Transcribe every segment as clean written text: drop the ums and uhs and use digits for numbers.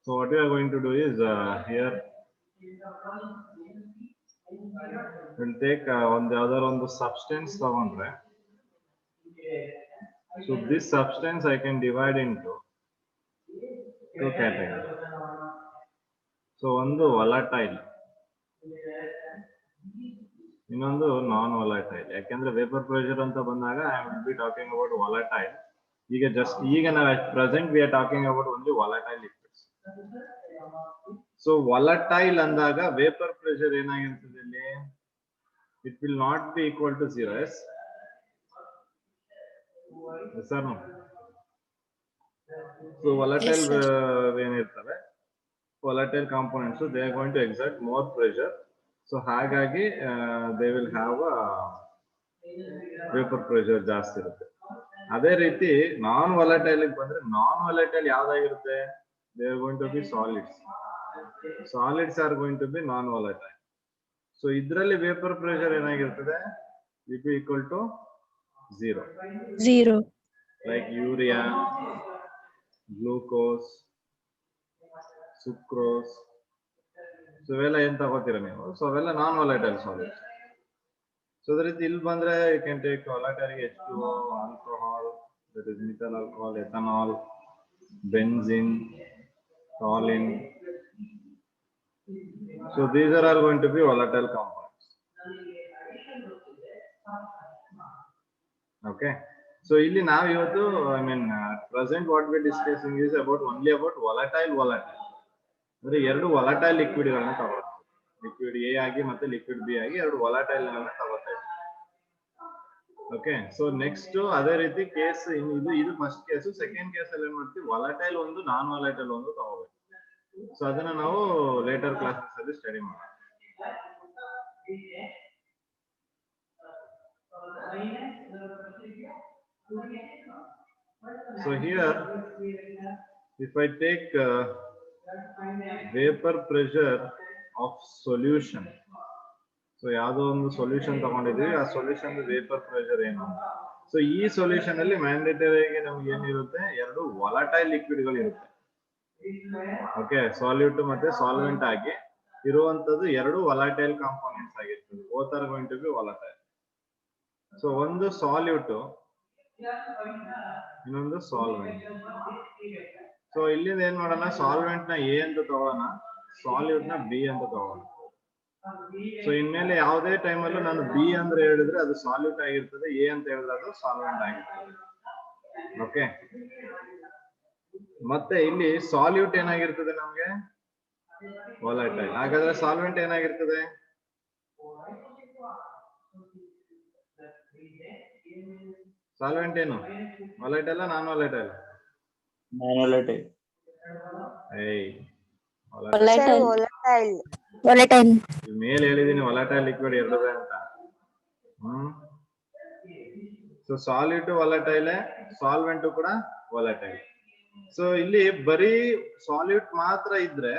So what we are going to do is here we'll take on the other on the substance tagondre. So this substance I can divide into two categories. So one the volatile, ಇನ್ನೊಂದು ನಾನ್ volatile. ಯಾಕೆಂದ್ರೆ vapour pressure ಅಂತ ಬಂದಾಗ I will be talking about volatile. ಈಗ ನಾವು at present we are talking about only volatile liquids. So volatile ಅಂದಾಗ vapour pressure ಏನಾಗಿರ್ತದೆ ಇಲ್ಲಿ, it will not be equal to 0. Yes or no? So volatile ಏನಿರ್ತವೆ, volatile components, they are going to exert more pressure. So ಹಾಗಾಗಿ they will have a vapor pressure ಜಾಸ್ತಿ ಇರುತ್ತೆ. ಅದೇ ರೀತಿ ನಾನ್ volatile ಬಂದ್ರೆ ನಾನ್ volatile ಯಾವ್ದಾಗಿರುತ್ತೆ, they are going to be solids. Solids are going to be non volatile. So ಇದರಲ್ಲಿ vapour pressure ಏನಾಗಿರ್ತದೆ, it will be equal to 0. Like urea, glucose, sucrose. So ಇವೆಲ್ಲ ಏನ್ ತಗೋತೀರಾ ನೀವು, ಸೊ ಅವೆಲ್ಲ ನಾನ್ ವಾಲಟೈಲ್ ಸಾಲಿಡ್ಸ್. ಸೊ ಅದೇ ರೀತಿ ಇಲ್ಲಿ ಬಂದ್ರೆ you can take volatile H2O, alcohol, that is methyl alcohol, ethanol, benzene, toluene. So these are all going to be volatile compounds. Okay, so ಇಲ್ಲಿ ನಾವು ಇವತ್ತು I mean present what we discussing is about only about volatile. ಅಂದ್ರೆ ಎರಡು volatile liquid ಗಳನ್ನ ತಗೊಳ್ತೀವಿ, liquid A ಆಗಿ ಮತ್ತೆ liquid B ಆಗಿ ಎರಡು ವಾಲಟೈಲ್ ಗಳನ್ನ ತಗೋತಾ ಇದ್ದೀವಿ. ಓಕೆ, ಸೊ ನೆಕ್ಸ್ಟ್ ಅದೇ ರೀತಿ ಕೇಸ್ ಇದು ಫಸ್ಟ್ ಕೇಸು. ಸೆಕೆಂಡ್ ಕೇಸ್ ಅಲ್ಲಿ ಏನ್ ಮಾಡ್ತೀವಿ, ವಾಲಟೈಲ್ ಒಂದು ನಾನ್ ವಾಲಟೈಲ್ ಒಂದು ತಗೋಬೇಕು. ಸೊ ಅದನ್ನ ನಾವು ಲೇಟರ್ ಕ್ಲಾಸಸ್ ಅಲ್ಲಿ ಸ್ಟಡಿ ಮಾಡೋಣ. So here if I take vapor pressure of solution, so ಯಾವುದೋ ಒಂದು ಸೊಲ್ಯೂಷನ್ ತಗೊಂಡಿದೀವಿ, ಆ ಸೊಲ್ಯೂಷನ್ ವೇಪರ್ ಪ್ರೆಷರ್ ಏನು. ಸೊ ಈ ಸೊಲ್ಯೂಷನ್ ಅಲ್ಲಿ ಮ್ಯಾಂಡೇಟರಿ ಆಗಿ ನಮ್ಗೆ ಏನಿರುತ್ತೆ, ಎರಡು ವಾಲಟೈಲ್ ಲಿಕ್ವಿಡ್ ಗಳು ಇರುತ್ತೆ. ಓಕೆ, ಸಾಲ್ಯೂಟ್ ಮತ್ತೆ ಸಾಲ್ವೆಂಟ್ ಆಗಿ ಇರುವಂತದ್ದು ಎರಡು ವಾಲಟೈಲ್ ಕಾಂಪೋನೆಂಟ್ಸ್ ಆಗಿರ್ತದೆ. Both are going to be volatile. So ಒಂದು ಸಾಲ್ಯೂಟ್, ಇನ್ನೊಂದು ಸಾಲ್ವೆಂಟ್. ಸೊ ಇಲ್ಲಿಂದ ಏನ್ ಮಾಡೋಣ, ಸಾಲ್ವೆಂಟ್ ನ ಎ ಅಂತ ತಗೋಣ, ಸಾಲ್ಯೂಟ್ ನ ಬಿ ಅಂತ ತಗೋಣ. ಸೊ ಇನ್ಮೇಲೆ ಯಾವುದೇ ಟೈಮ್ ಅಲ್ಲೂ ನಾನು ಬಿ ಅಂದ್ರೆ ಹೇಳಿದ್ರೆ ಅದು ಸಾಲ್ಯೂಟ್ ಆಗಿರ್ತದೆ, ಎ ಅಂತ ಹೇಳಿದ್ರೆ ಅದು ಸಾಲ್ವೆಂಟ್ ಆಗಿರ್ತದೆ. ಓಕೆ, ಮತ್ತೆ ಇಲ್ಲಿ ಸಾಲ್ಯೂಟ್ ಏನಾಗಿರ್ತದೆ ನಮ್ಗೆ, ವಾಲಟೈಲ್. ಹಾಗಾದ್ರೆ ಸಾಲ್ವೆಂಟ್ ಏನಾಗಿರ್ತದೆ, ಸಾಲ್ವೆಂಟ್ ಏನು, ವಾಲಟೈಲ್ ನಾನ್ ವಾಲಟೈಲ್? ಮೇಲೆ ಹೇಳಿದೀನಿ ವಾಲಟೈಲ್ ಲಿಕ್ವಿಡ್ ಎರಡದೆ ಅಂತ. ಸೊ ಸಾಲ್ಯೂಟ್ ವಾಲಟೈಲ್, ಸಾಲ್ವೆಂಟ್ ಕೂಡ ವಾಲಟೈಲ್. ಸೊ ಇಲ್ಲಿ ಬರೀ ಸಾಲ್ಯೂಟ್ ಮಾತ್ರ ಇದ್ರೆ,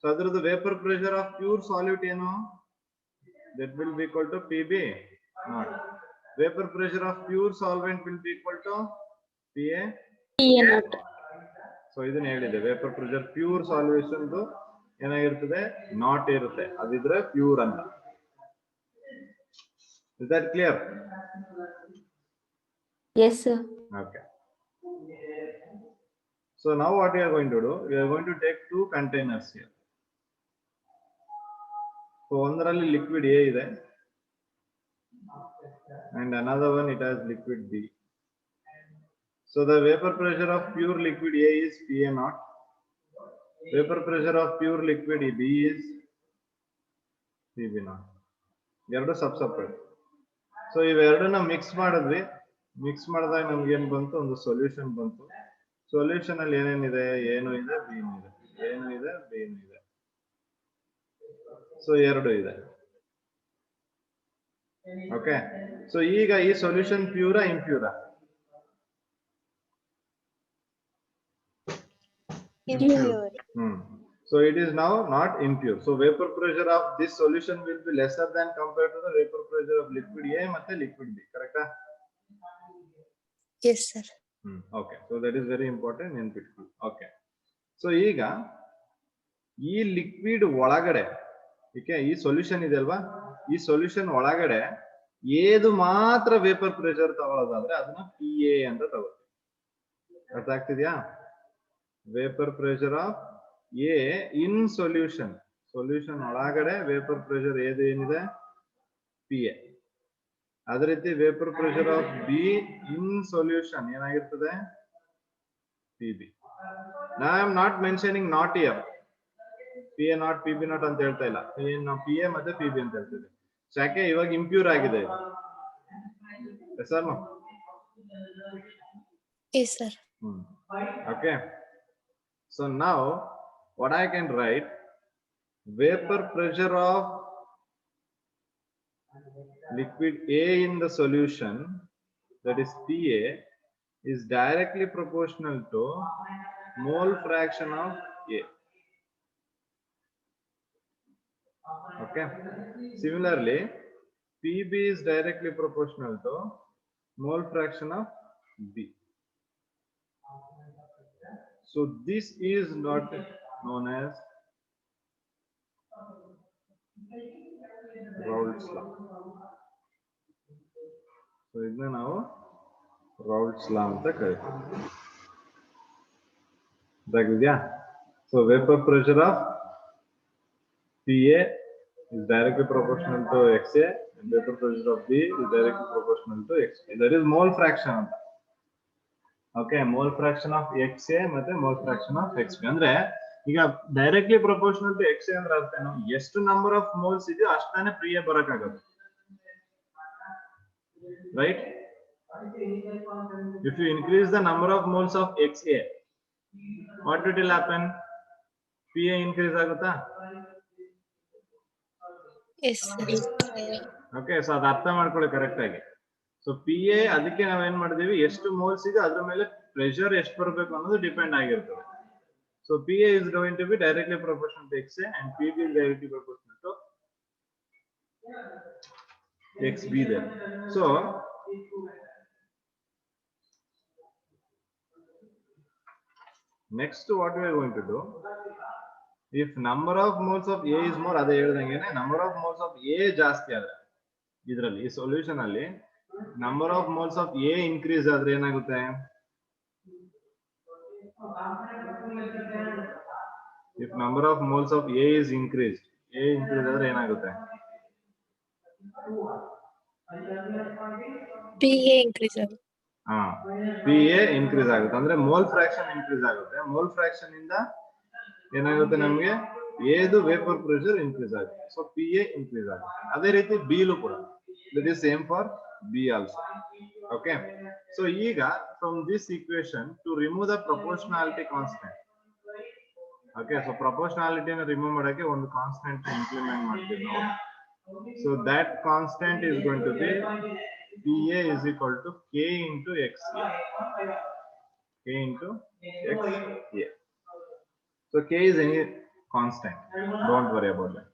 ಸೊ ಅದ್ರದ್ದು vapour pressure of pure solute ಏನು, that will be equal to PB naught. Vapor pressure of pure solvent will be equal to PA naught. So ಇದನ್ನ ಹೇಳಿದೆ, vapour pressure pure solution ಏನಾಗಿರ್ತದೆ, naught ಇರುತ್ತೆ, ಅದಿದ್ರೆ pure ಅಂತ. Is that clear? Yes sir. Okay. So now what we are going to do, we are going to take two containers here. So ಒಂದರಲ್ಲಿ liquid A ಇದೆ and another one it has liquid B. So the vapor pressure of pure liquid A is PA naught. Vapor pressure of pure liquid B is PB naught. ಎರಡು ಸಬ್ಸೆಪರೇಟ್. So ಇವೆರಡನ್ನ mix ಮಾಡಿದ್ವಿ, mix ಮಾಡಿದಾಗ ನಮ್ಗೆ ಏನ್ ಬಂತು, ಒಂದು solution ಬಂತು. Solution ಅಲ್ಲಿ ಏನೇನಿದೆ, ಏನು ಇದೆ, ಬೀನು ಇದೆ, ಏನು ಇದೆ, ಬೀನು ಇದೆ. ಸೊ ಎರಡು ಇದೆ. ಓಕೆ, ಸೊ ಈಗ ಈ solution ಪ್ಯೂರಾ ಇಂಪ್ಯೂರಾ? Impure. So it is now not impure. So vapor pressure of this solution will be lesser than compared to the vapor pressure of liquid A ಮತ್ತೆ liquid B. Correct? Yes sir. Okay, so that is very important in between. Okay, so ಈಗ ಈ liquid ಒಳಗಡೆ okay ಈ solution ಇದೆ ಅಲ್ವಾ ಈ solution ಒಳಗಡೆ ಏದು ಮಾತ್ರ ವೇಪರ್ ಪ್ರೆಷರ್ ತಗೊಳ್ಳೋದಾದ್ರೆ ಅದನ್ನ ಪಿ ಎ ಅಂತ ತಗೋತೀವಿ ಅರ್ಥ ಆಗ್ತಿದ್ಯಾ vapour pressure of A in solution solution ಒಳಗಡೆ ವೇಪರ್ ಪ್ರೆಷರ್ ಏನಿದೆ ಪಿ ಎ ಅದೇ ರೀತಿ vapour pressure of B in solution ಏನಾಗಿರ್ತದೆ ಪಿ ಬಿ ನಾ I am not mentioning naught here P A naught P B naught ಅಂತ ಹೇಳ್ತಾ ಇಲ್ಲ ನಾವು ಪಿ ಎ ಮತ್ತೆ ಪಿ ಬಿ ಅಂತ ಹೇಳ್ತೀವಿ ಯಾಕೆ ಇವಾಗ ಇಂಪ್ಯೂರ್ ಆಗಿದೆ sir Yes, sir. Okay so ನಾವು what I can write vapour pressure of liquid A in the solution, that is PA, is directly proportional to mole fraction of A. Okay. Similarly, PB is directly proportional to mole fraction of B. So this is not known as Raoult's law. So ಇದನ್ನ ನಾವು Raoult's law ಅಂತ ಕರೀತೀವಿ. ಗೊತ್ತಾಗಿದ್ಯಾ? So vapor pressure of PA is directly proportional to XA and vapor pressure of B is directly proportional to XB. That is mole fraction ಅಂತ. Okay, mole fraction of XA ಮತ್ತೆ mole fraction of XB. ಅಂದ್ರೆ ಈಗ directly proportional to X ಅಂದ್ರೆ ಅರ್ಥ ಏನು ಎಷ್ಟು number of moles ಇದೆಯೋ ಅಷ್ಟಾನೇ ಪ್ರಿಯ ಬರಕಾಗುತ್ತೆ right if you increase the number of moles of X A what it will happen P A increase ಆಗುತ್ತಾ Yes, sir. ಓಕೆ ಸೊ ಅದು ಅರ್ಥ ಮಾಡ್ಕೊಳ್ಳಿ ಕರೆಕ್ಟ್ ಆಗಿ ಸೊ ಪಿ ಎ ಅದಕ್ಕೆ ನಾವೇನ್ ಮಾಡಿದೀವಿ ಎಷ್ಟು ಮೋಲ್ಸ್ ಇದೆ ಅದ್ರ ಮೇಲೆ ಪ್ರೆಷರ್ ಎಷ್ಟು ಬರಬೇಕು ಅನ್ನೋದು ಡಿಪೆಂಡ್ ಆಗಿರ್ತದೆ. So PA is going to be directly proportional to XA and PB is directly proportional to XB there. So next what we are going to do, if number of moles of A is more, ಅದೇ ಹೇಳ್ದಂಗೆನೆ number of moles of A ಜಾಸ್ತಿ ಆದ್ರೆ ಇದರಲ್ಲಿ ಈ solution ಅಲ್ಲಿ number of moles of A increase ಆದ್ರೆ ಏನಾಗುತ್ತೆ if number of moles of A is increased ಆದ್ರೆ ಏನಾಗುತ್ತೆ PA increase ಆಗುತ್ತೆ. PA increase ಆಗುತ್ತೆ ಅಂದ್ರೆ ಮೋಲ್ ಫ್ರಾಕ್ಷನ್ ಇನ್ಕ್ರೀಸ್ ಆಗುತ್ತೆ ಮೋಲ್ ಫ್ರಾಕ್ಷನ್ ಇಂದ ಏನಾಗುತ್ತೆ ನಮಗೆ Aದು ವೇಪರ್ ಪ್ರೆಷರ್ ಇನ್ಕ್ರೀಸ್ ಆಗುತ್ತೆ ಸೊ PA ಇನ್ಕ್ರೀಸ್ ಆಗುತ್ತೆ ಅದೇ ರೀತಿ B ಲೂ ಕೂಡ that is same for B also. Okay, so ಈಗ from this equation to remove the proportionality constant. Okay, so proportionality na remove ಮಾಡಕ್ಕೆ ಒಂದು ಕಾನ್ಸ್ಟೆಂಟ್ ಇಂಪ್ಲಿಮೆಂಟ್ ಮಾಡ್ತೀವಿ ನಾವು. So that constant is going to be PA is equal to K into XA. K into XA. So K is any constant. Don't worry about that.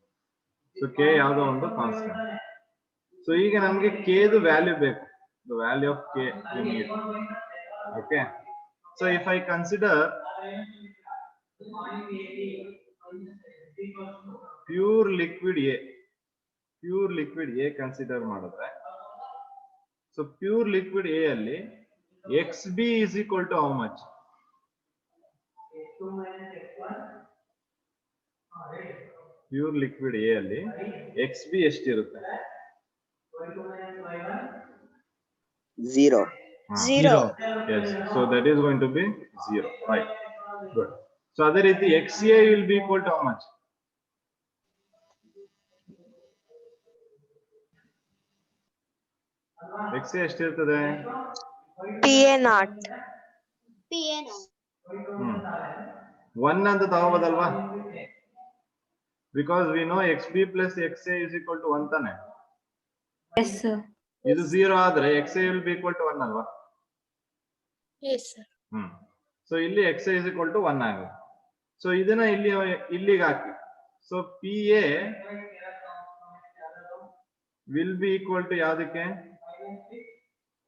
So K ಯಾವುದು ಒಂದು constant. So ಈಗ ನಮಗೆ K ದು value ಬೇಕು. The value of K we need. Okay. So if I consider pure liquid A consider ಮಾಡಿದ್ರೆ so pure liquid A ಅಲ್ಲಿ XB is equal to how much? Pure liquid A ಅಲ್ಲಿ XB ಎಷ್ಟಿರುತ್ತೆ? 0. Yes, so that is going to be 0, right? Good. So ಅದೇ ರೀತಿ XA will be equal to how much? XA ಎಷ್ಟಿರ್ತದೆ? PA not. 1 ಅಂತ ತಗೋಬೋದಲ್ವಾ? Because we know XB plus XA is equal to 1 ತಾನೆ? Yes, sir. ಇದು 0 ಆದ್ರೆ XA will be equal to 1 ಅಲ್ವಾ? Yes, sir. So ಇಲ್ಲಿ XA is equal to 1 ಆಗುತ್ತೆ. So ಇದನ್ನ ಇಲ್ಲಿಗೆ ಹಾಕಿ. So PA will be equal to ಯಾವ್ದಕ್ಕೆ?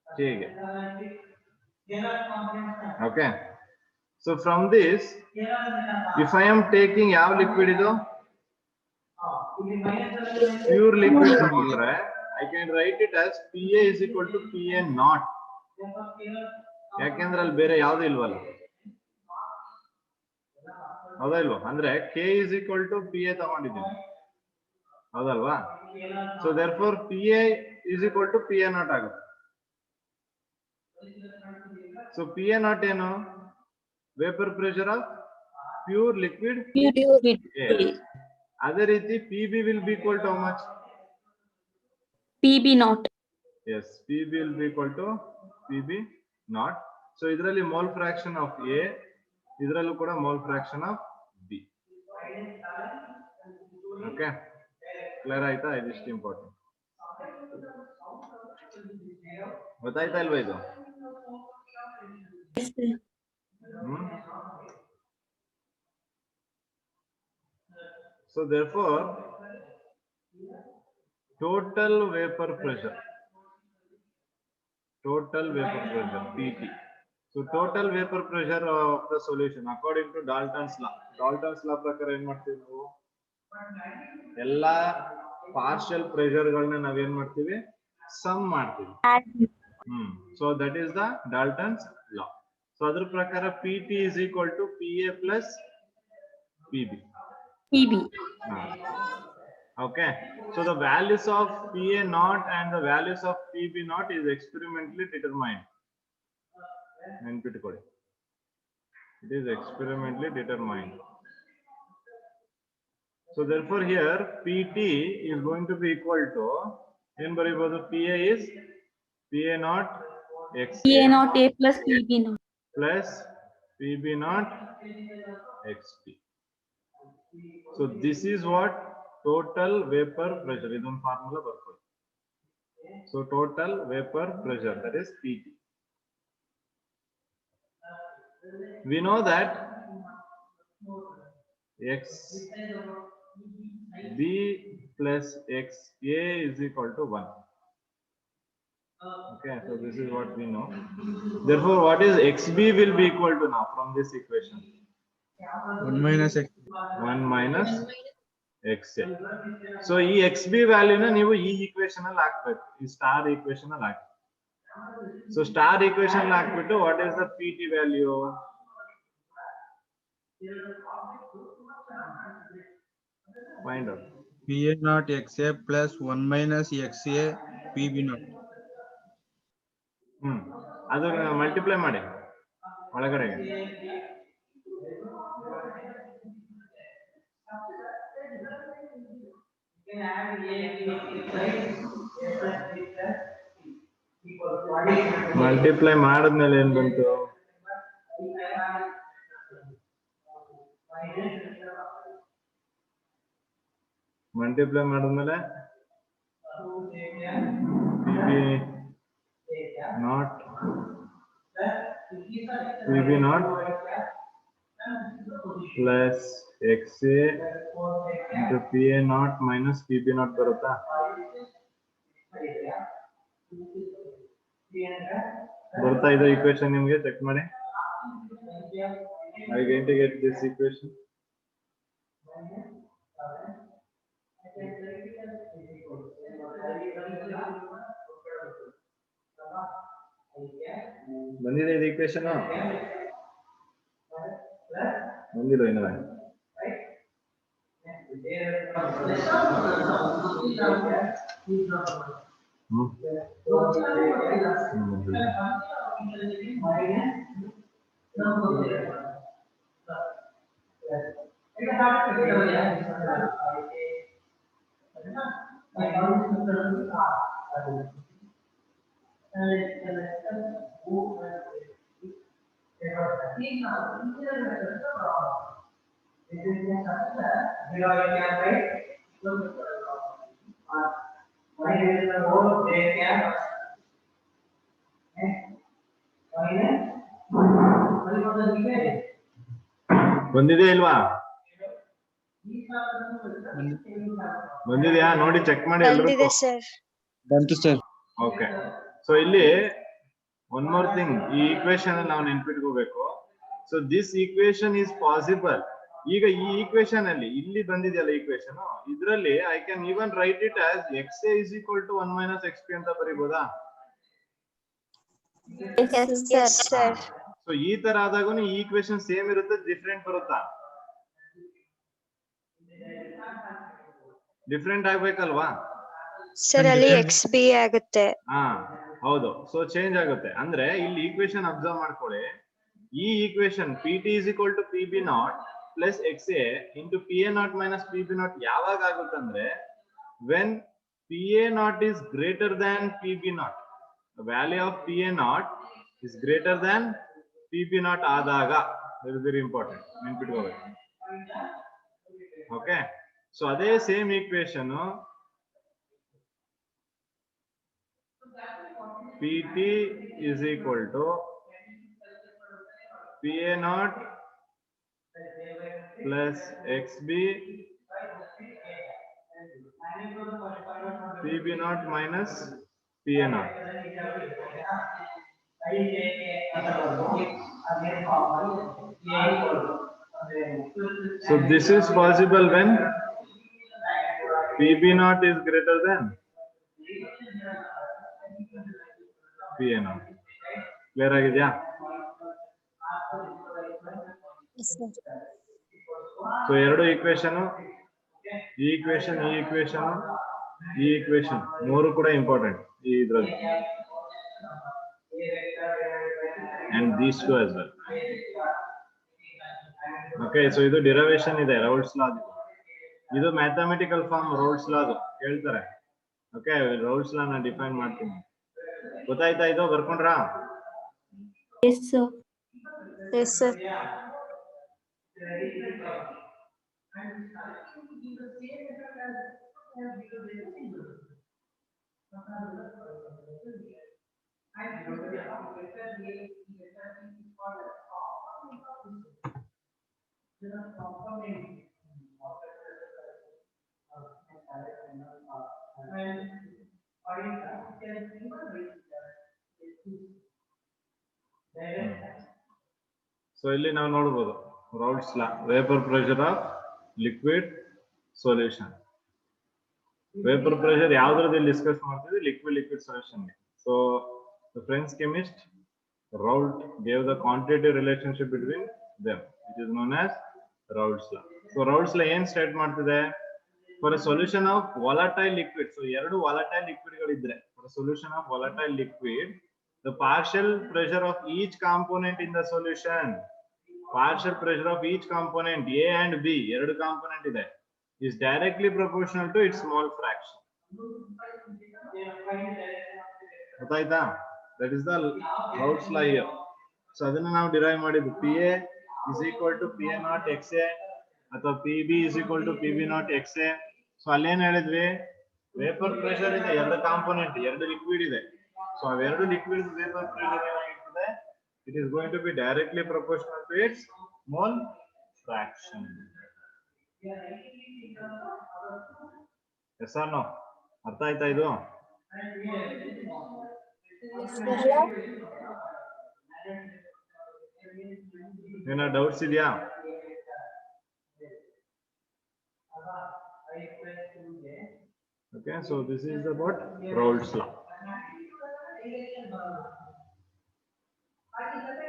K ಗೆ. Okay. So from this, if I am taking ಯಾವ liquid ಇದು pure liquid ತಗೊಂಡ್ರೆ I can write it as PA is equal to PA naught. ಯಾಕೆಂದ್ರೆ ಅಲ್ಲಿ ಬೇರೆ ಯಾವ್ದು ಇಲ್ವಲ್ಲ, ಹೌದಾ ಇಲ್ವಾ? ಅಂದ್ರೆ K is equal to PA ತಗೊಂಡಿದ್ದೀನಿ, ಹೌದಲ್ವಾ? So therefore PA is equal to PA naught ಆಗುತ್ತೆ. So PA naught ಏನು? Vapor pressure of pure liquid air. ಅದೇ ರೀತಿ PB will be equal to how much? PB naught. Yes, PB will be equal to PB naught. So ಇದರಲ್ಲಿ mole fraction of A, ಇದರಲ್ಲೂ ಕೂಡ mole fraction of B. Okay, clear ಆಯ್ತಾ? ಇದಿಷ್ಟು important. ಗೊತ್ತಾಯ್ತಾ ಇಲ್ವಾ ಇದು? So therefore, total vapor pressure PT. So total vapor pressure of the solution according to Dalton's law. Dalton's law ಪ್ರಕಾರ ಏನ್ ಮಾಡ್ತೀವಿ ನಾವು? ಎಲ್ಲಾ ಪಾರ್ಷಿಯಲ್ ಪ್ರೆಷರ್ ಗಳನ್ನ ನಾವ್ ಏನ್ ಮಾಡ್ತೀವಿ? ಸಮ್ ಮಾಡ್ತೀವಿ. So that is the Dalton's law. So ಅದರ ಪ್ರಕಾರ PT is equal to PA plus PB. Okay, so the values of PA naught and the values of PB naught is experimentally determined. It is experimentally determined. So therefore here PT is going to be equal to, in baribodu PA is PA naught XA PA naught A plus PB naught. plus PB naught XP. So this is what total vapor pressure. Idon formula barkodi. So total vapor pressure, that is PT. We know that XB plus XA is equal to 1. Okay, so this is what we know. Therefore, what is XB will be equal to now from this equation? 1 minus X. 1 minus XA. So ಈ XB value na ನೀವು ಈ equation ಅಲ್ಲಿ ಹಾಕಬೇಕು, ಈ star equation ಅಲ್ಲಿ ಹಾಕಿ. So star equation ಅಲ್ಲಿ ಹಾಕ್ಬಿಟ್ಟು what is the PT value? Find out. PA naught XA plus 1 minus XA PB naught. ಅದು ಮಲ್ಟಿಪ್ಲೈ ಮಾಡಿ ಒಳಗಡೆಗೆ. ಮಲ್ಟಿಪ್ಲೈ ಮಾಡಿದ್ಮೇಲೆ ಏನ್ ಬಂತು? ಮಲ್ಟಿಪ್ಲೈ ಮಾಡಿದ್ಮೇಲೆ PB naught plus XA into PA naught minus PB naught ಬರುತ್ತಾ? ಬರ್ತಾ ಇದೆ equation ನಿಮ್ಗೆ? ಚೆಕ್ ಮಾಡಿ. Are you going to get this equation? ಬಂದಿದೆ ಇದು equation? ಬಂದಿಲ್ಲ ಇನ್ನೂ? ಬಂದಿದೆ ಇಲ್ವಾ? ಬಂದಿದೆಯಾ ನೋಡಿ ಚೆಕ್ ಮಾಡಿ ಬಂದಿದೆ ಸರ್. ಬಂತು ಸರ್. ಓಕೆ, ಸೊ ಇಲ್ಲಿ ಒನ್ ಮೋರ್ ಥಿಂಗ್, ಈ ಈಕ್ವೇಶನ್ ನಾವು ನೆನ್ಪಿಟ್ಕೋಬೇಕು. So this equation is possible. ಈಗ ಈ ಈಕ್ವೇಶನ್ ಅಲ್ಲಿ ಇಲ್ಲಿ ಬಂದಿದೆಯಲ್ಲ ಈಕ್ವೇಶನ್, ಇದರಲ್ಲಿ I can even write it as XA is equal to 1 minus XP ಅಂತ ಬರೀಬಹುದಾ? Yes, sir. ಸೊ ಈ ತರ ಆದಾಗೂ ಈ ಈಕ್ವೇಶನ್ ಸೇಮ್ ಇರುತ್ತೆ, ಡಿಫ್ರೆಂಟ್ ಬರುತ್ತಾ? ಡಿಫ್ರೆಂಟ್ ಆಗ್ಬೇಕಲ್ವಾ? Sir, ಅಲ್ಲಿ XB ಆಗುತ್ತೆ. ಹಾ ಹೌದು. ಸೊ ಚೇಂಜ್ ಆಗುತ್ತೆ. ಅಂದ್ರೆ ಇಲ್ಲಿ ಈಕ್ವೇಶನ್ ಅಬ್ಸರ್ವ್ ಮಾಡ್ಕೊಳ್ಳಿ. ಈ equation PT is equal to PB0 plus XA into PA0 minus PB0 ಯಾವಾಗ ಆಗುತ್ತೆ ಅಂದ್ರೆ when PA0 is greater than PB0. The value of PA0 is greater than PB0 ಆದಾಗ. That is very important. ನೆನ್ಪಿಟ್ಕೋಬೇಕು. Okay. So ಅದೇ same equation PT is equal to PA0 plus XB PB0 minus PA0. So this is possible when PB0 is greater than PA0. Clear ಆಗಿದೆಯಾ? Yes, sir. So ಎರಡು equation, ಈ equation, ಈ equation, ಈ equation ಮೂರು ಕೂಡ important ಈ ಇದ್ರಲ್ಲಿ. And these two as well. Okay, so ಇದು ಡಿರೈವೇಶನ್ ಇದೆ ರೌಲ್ಸ್ ಲಾ. ಇದು ಮ್ಯಾಥಮೆಟಿಕಲ್ ಫಾರ್ಮ್ ರೌಲ್ಸ್ ಲಾ ಹೇಳ್ತಾರೆ. ಓಕೆ, ರೌಲ್ಸ್ ಲಾ ನಾನು ಡಿಫೈನ್ ಮಾಡ್ತೀನಿ. ಗೊತ್ತಾಯ್ತಾ? ಇದು ಬರ್ಕೊಂಡ್ರಾ? Yes, sir. Yes, sir. So ಇಲ್ಲಿ ನಾವು ನೋಡಬಹುದು Raoult's law, vapour pressure of liquid solution. Vapour pressure ಯಾವ್ದ್ರಲ್ಲಿ ಡಿಸ್ಕಸ್ ಮಾಡ್ತಿದ್ವಿ? Liquid solution. So the French chemist Raoult gave the quantitative relationship between them, which is known as Raoult's law. So Raoult's law ಏನ್ state ಮಾಡ್ತಿದೆ? For a solution of volatile liquid, so ಎರಡು volatile liquid ಗಳಿದ್ರೆ, for a solution of volatile liquid, the partial pressure of each component in the solution, partial pressure of each component A and B, ಎರಡು component ಇದೆ, is directly proportional to its mole fraction. ಗೊತ್ತಾಯ್ತಾ? That is the Raoult's law here. So ಅದನ್ನ ನಾವು derive ಮಾಡಿದ್ದು PA is equal to PA0 XA ಅಥವಾ PB is equal to PB0 XA. So ಅಲ್ಲೇನ್ ಹೇಳಿದ್ವಿ? Vapour pressure ಇದೆ, ಎರಡು ಕಾಂಪೋನೆಂಟ್, ಎರಡು ಲಿಕ್ವಿಡ್ ಇದೆ. ಸೊ ಅವೆರಡು ಲಿಕ್ವಿಡ್ ವೇಪರ್ ಪ್ರೆಷರ್ ಏನಾಗಿರ್ತದೆ? It is going to be directly proportional to its mole fraction. Yes or no? ಅರ್ಥ ಆಯ್ತಾ ಇದು? ಏನೋ ಡೌಟ್ಸ್ ಇದೆಯಾ? Okay, so this is about Raoult's law.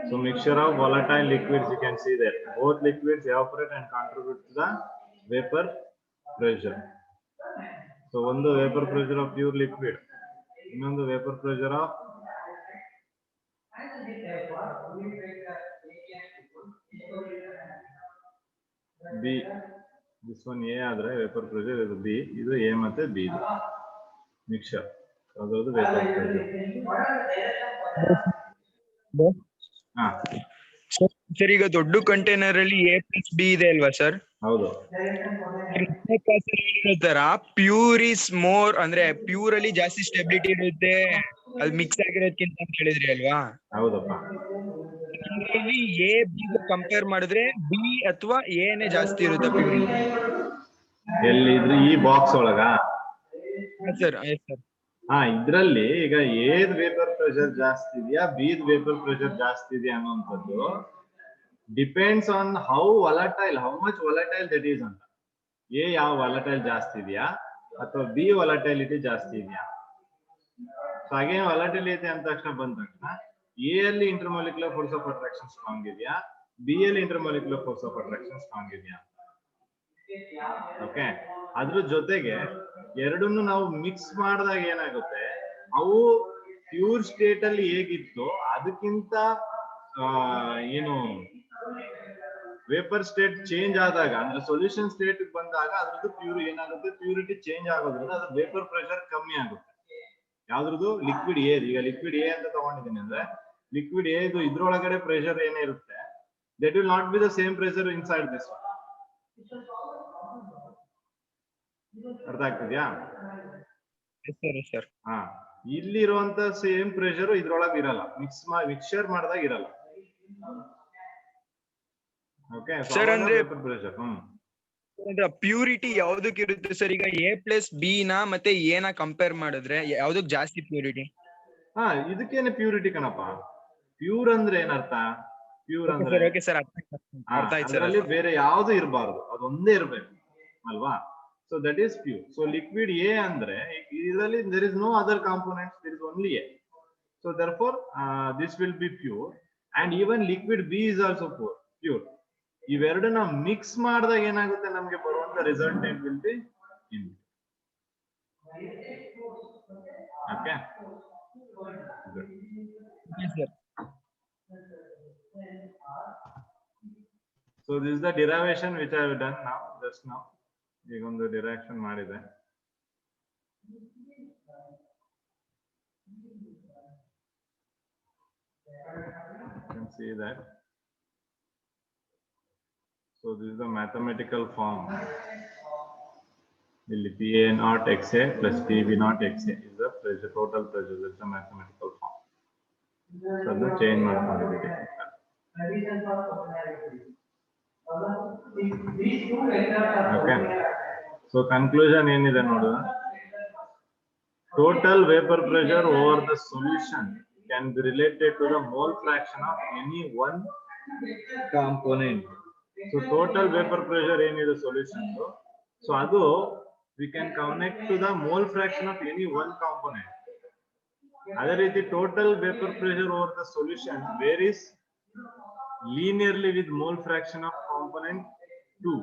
So mixture of volatile liquids, you can see there. Both liquids evaporate and contribute to the vapor pressure. So one the vapor pressure of pure liquid, ಇನ್ನೊಂದು vapor pressure of B. This one A ಆದ್ರೆ vapor pressure, ಇದು B, ಇದು A ಮತ್ತೆ B mixer, ಅದರದ್ದು vapor pressure. ಹಾ sir, ಈಗ ದೊಡ್ಡ container ಅಲ್ಲಿ A+B ಇದೆ ಅಲ್ವಾ ಸರ್? ಹೌದು. ತರ ಪ್ಯೂರ್ ಇಸ್ ಮೋರ್, ಅಂದ್ರೆ ಪ್ಯೂರ್ ಅಲ್ಲಿ ಜಾಸ್ತಿ ಸ್ಟೆಬಿಲಿಟಿ ಇರುತ್ತೆ ಅದು ಮಿಕ್ಸ್ ಆಗಿರೋದಕ್ಕಿಂತ ಅಂತ ಹೇಳಿದ್ರಿ ಅಲ್ವಾ? ಹೌದಪ್ಪ. A B ಕಂಪೇರ್ ಮಾಡಿದ್ರೆ B ಅಥವಾ A ನೇ ಜಾಸ್ತಿ ಇರುತ್ತೆ ಪ್ಯೂರಿಟಿ. ಎಲ್ಲಿದ್ರು ಈ ಬಾಕ್ಸ್ ಒಳಗ? ಸರ್ ಹಾ, ಇದ್ರಲ್ಲಿ ಈಗ ಏದ್ ವೇಪರ್ ಪ್ರೆಷರ್ ಜಾಸ್ತಿ ಇದೆಯಾ, ಬಿದ್ ವೇಪರ್ ಪ್ರೆಷರ್ ಜಾಸ್ತಿ ಇದೆಯಾ ಅನ್ನುವಂಥದ್ದು depends on how volatile, how much volatile that is ಅಂತ. ಎ ಯಾವ ವಾಲಟೈಲ್ ಜಾಸ್ತಿ ಇದೆಯಾ ಅಥವಾ ಬಿ ವಾಲಟೈಲಿಟಿ ಜಾಸ್ತಿ ಇದೆಯಾ. ಸೊ ಅಗೇನ್ ವಾಲಟಿಲಿಟಿ ಅಂತ ತಕ್ಷಣ ಬಂದ ತಕ್ಷಣ ಎ ಅಲ್ಲಿ intermolecular force of attraction strong ಇದೆಯಾ, ಬಿ ಅಲ್ಲಿ intermolecular force of attraction strong ಇದೆಯಾ. ಓಕೆ, ಅದ್ರ ಜೊತೆಗೆ ಎರಡನ್ನು ನಾವು ಮಿಕ್ಸ್ ಮಾಡಿದಾಗ ಏನಾಗುತ್ತೆ, ಅವು ಪ್ಯೂರ್ ಸ್ಟೇಟ್ ಅಲ್ಲಿ ಹೇಗಿತ್ತು ಅದಕ್ಕಿಂತ ಏನು ವೇಪರ್ ಸ್ಟೇಟ್ ಚೇಂಜ್ ಆದಾಗ, ಅಂದ್ರೆ ಸೊಲ್ಯೂಷನ್ ಸ್ಟೇಟ್ ಬಂದಾಗ ಅದ್ರದ್ದು ಪ್ಯೂರ್ ಏನಾಗುತ್ತೆ, ಪ್ಯೂರಿಟಿ ಚೇಂಜ್ ಆಗೋದ್ರಿಂದ ಅದ್ರ ವೇಪರ್ ಪ್ರೆಷರ್ ಕಮ್ಮಿ ಆಗುತ್ತೆ. ಯಾವ್ದ್ರದ್ದು? Liquid A. ಈಗ ಲಿಕ್ವಿಡ್ ಎ ಅಂತ ತಗೊಂಡಿದ್ದೀನಿ ಅಂದ್ರೆ ಲಿಕ್ವಿಡ್ ಎ ಇದ್ರೊಳಗಡೆ ಪ್ರೆಷರ್ ಏನೇ ಇರುತ್ತೆ, that will not be the same pressure inside this. ಅರ್ಥ ಆಗ್ತಿದ್ಯಾ? ಹಾ, ಇಲ್ಲಿರುವಂತ ಸೇಮ್ ಪ್ರೆಷರ್ ಇದ್ರೊಳಗೆ ಇರಲ್ಲ, ಮಿಕ್ಸ್ಚರ್ ಮಾಡಿದಾಗ ಇರಲ್ಲ. ಓಕೆ ಸರ್, ಅಂದ್ರೆ ಪ್ರೆಷರ್ ಪ್ಯೂರಿಟಿ ಯಾವ್ದಕ್ ಇರುತ್ತೆ ಸರ್? ಈಗ ಎ ಪ್ಲಸ್ ಬಿ ನ ಮತ್ತೆ ಎ ನ ಕಂಪೇರ್ ಮಾಡಿದ್ರೆ ಯಾವ್ದಕ್ ಜಾಸ್ತಿ ಪ್ಯೂರಿಟಿ? ಹಾ, ಇದಕ್ಕೇನೆ ಪ್ಯೂರಿಟಿ ಕಣಪ್ಪ. ಪ್ಯೂರ್ ಅಂದ್ರೆ ಏನರ್ಥ? ಪ್ಯೂರ್ ಅಂದ್ರೆ ಅದರಲ್ಲಿ ಬೇರೆ ಯಾವ್ದು ಇರಬಾರ್ದು, ಅದೊಂದೇ ಇರ್ಬೇಕು ಅಲ್ವಾ. So that is pure. So liquid A ಅಂದ್ರೆ ಇದರಲ್ಲಿ there is no other components, there is only A. So therefore this will be pure, and even liquid B is also pure. ಇವೆರಡನ್ನ ಮಿಕ್ಸ್ ಮಾಡಿದಾಗ ಏನಾಗುತ್ತೆ, ನಮ್ಗೆ ಬರುವಂತ resultant will be in. Okay, so this is the derivation which I have done now, just now. ಈಗ ಒಂದು ಡಿರಾಕ್ಷನ್ ಮಾಡಿದೆ. You can see that. So this is the mathematical form. PA naught XA plus PB naught XA is the pressure, total pressure. That's the mathematical form. So the chain ಮಾಡ್ಕೊಂಡಿದ್ದೀವಿ. Okay. So conclusion ಏನಿದೆ ನೋಡುವ. Total vapor pressure over the solution can be related to the mole fraction of any one component. So total vapor pressure ಏನಿದೆ solution, so ಅದು we can connect to the mole fraction of any one component. ಅದೇ ರೀತಿ total vapor pressure over the solution varies linearly with mole fraction of component 2.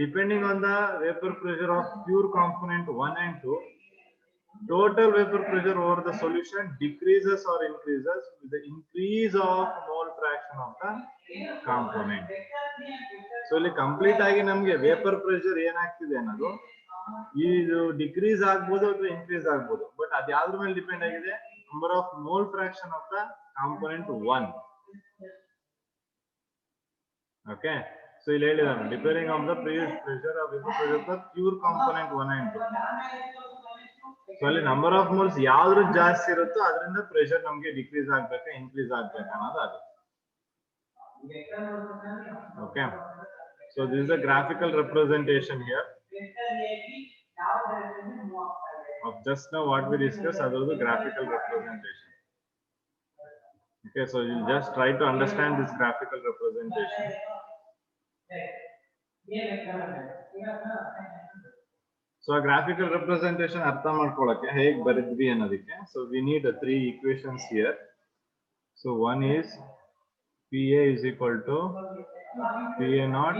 Depending on the vapor pressure of pure component 1 and 2, total vapor pressure over the solution decreases or increases with the increase of mole fraction of the component. So ಇಲ್ಲಿ complete ಆಗಿ ನಮಗೆ vapour pressure ಏನಾಗ್ತಿದೆ ಅನ್ನೋದು ಇದು decrease ಆಗ್ಬೋದು ಅಥವಾ increase ಆಗ್ಬೋದು, but ಅದು ಯಾವ್ದ್ರ ಮೇಲೆ ಡಿಪೆಂಡ್ ಆಗಿದೆ? Number of mole fraction of the component 1. Okay, so ಇಲ್ಲಿ ಹೇಳಿದಾನೆ depending on the pressure of the pure component 1 and 2. So ಅಲ್ಲಿ ನಂಬರ್ ಆಫ್ ಮೋಲ್ಸ್ ಯಾವ್ದು ಜಾಸ್ತಿ ಇರುತ್ತೋ ಅದರಿಂದ ಪ್ರೆಷರ್ ನಮ್ಗೆ ಡಿಕ್ರೀಸ್ ಆಗ್ಬೇಕಾ ಇನ್ಕ್ರೀಸ್ ಆಗ್ಬೇಕಾ ಅನ್ನೋದು ಅದು. Okay, so this is a graphical representation here of just now what we discussed. That was the graphical representation. Okay, so you just try to understand this graphical representation. So a graphical representation ಅರ್ಥ ಮಾಡ್ಕೊಳ್ಳಕ್ಕೆ ಹೇಗೆ ಬರೆದ್ವಿ ಅನ್ನೋದಕ್ಕೆ, so we need 3 equations here. So one is PA is equal to PA naught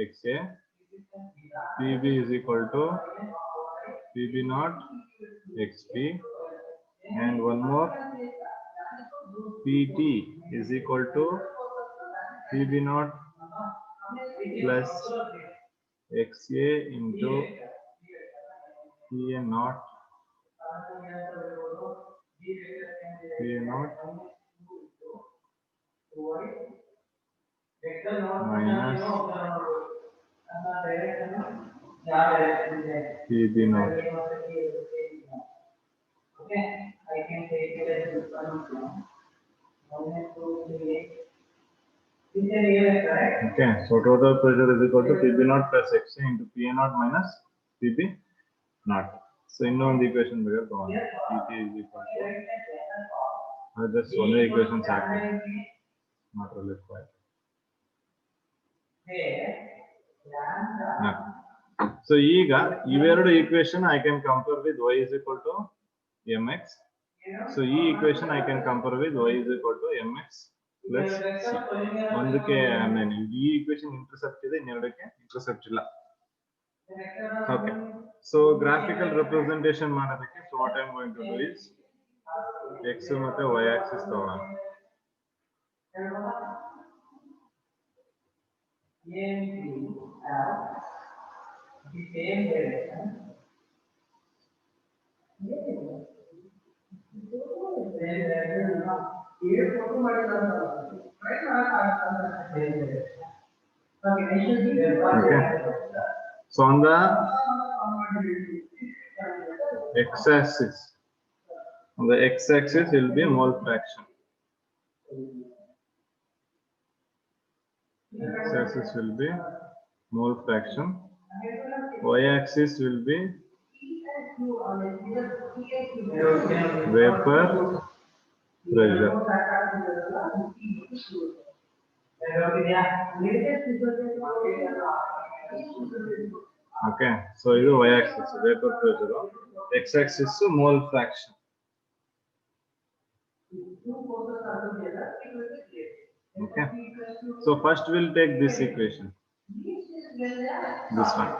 XA, PB is equal to PB naught XB, and one more PT is equal to PB naught plus XA into PA naught minus PB naught. Okay, so total pressure is equal to PB naught plus XA into PA naught minus PB naught. So ಇನ್ನೊಂದು equation ಬೇಕಾದ್ರೆ ತಗೊಂಡು PT is equal to just one equation ಸಾಕು. not really required. So ಈಗ ಇವೆರಡು equation I can compare with y is equal to mx. So ಈ equation I can compare with y is equal to mx plus c. ಒಂದಕ್ಕೆ ಈ equation intercept ಇದೆ, ಇನ್ನೆರಡಕ್ಕೆ intercept ಇಲ್ಲ. Okay, so graphical representation ಮಾಡೋದಕ್ಕೆ so what I am going to do is x ಮತ್ತೆ y axis ತಗೊಳ್ಳೋಣ. Okay, so on the x-axis, will be mole fraction. X-axis will be mole fraction. Y-axis will be vapor pressure. Okay, so ಇದು y-axis vapor pressure, x-axis mole fraction. Okay, so first we'll take this equation, this one.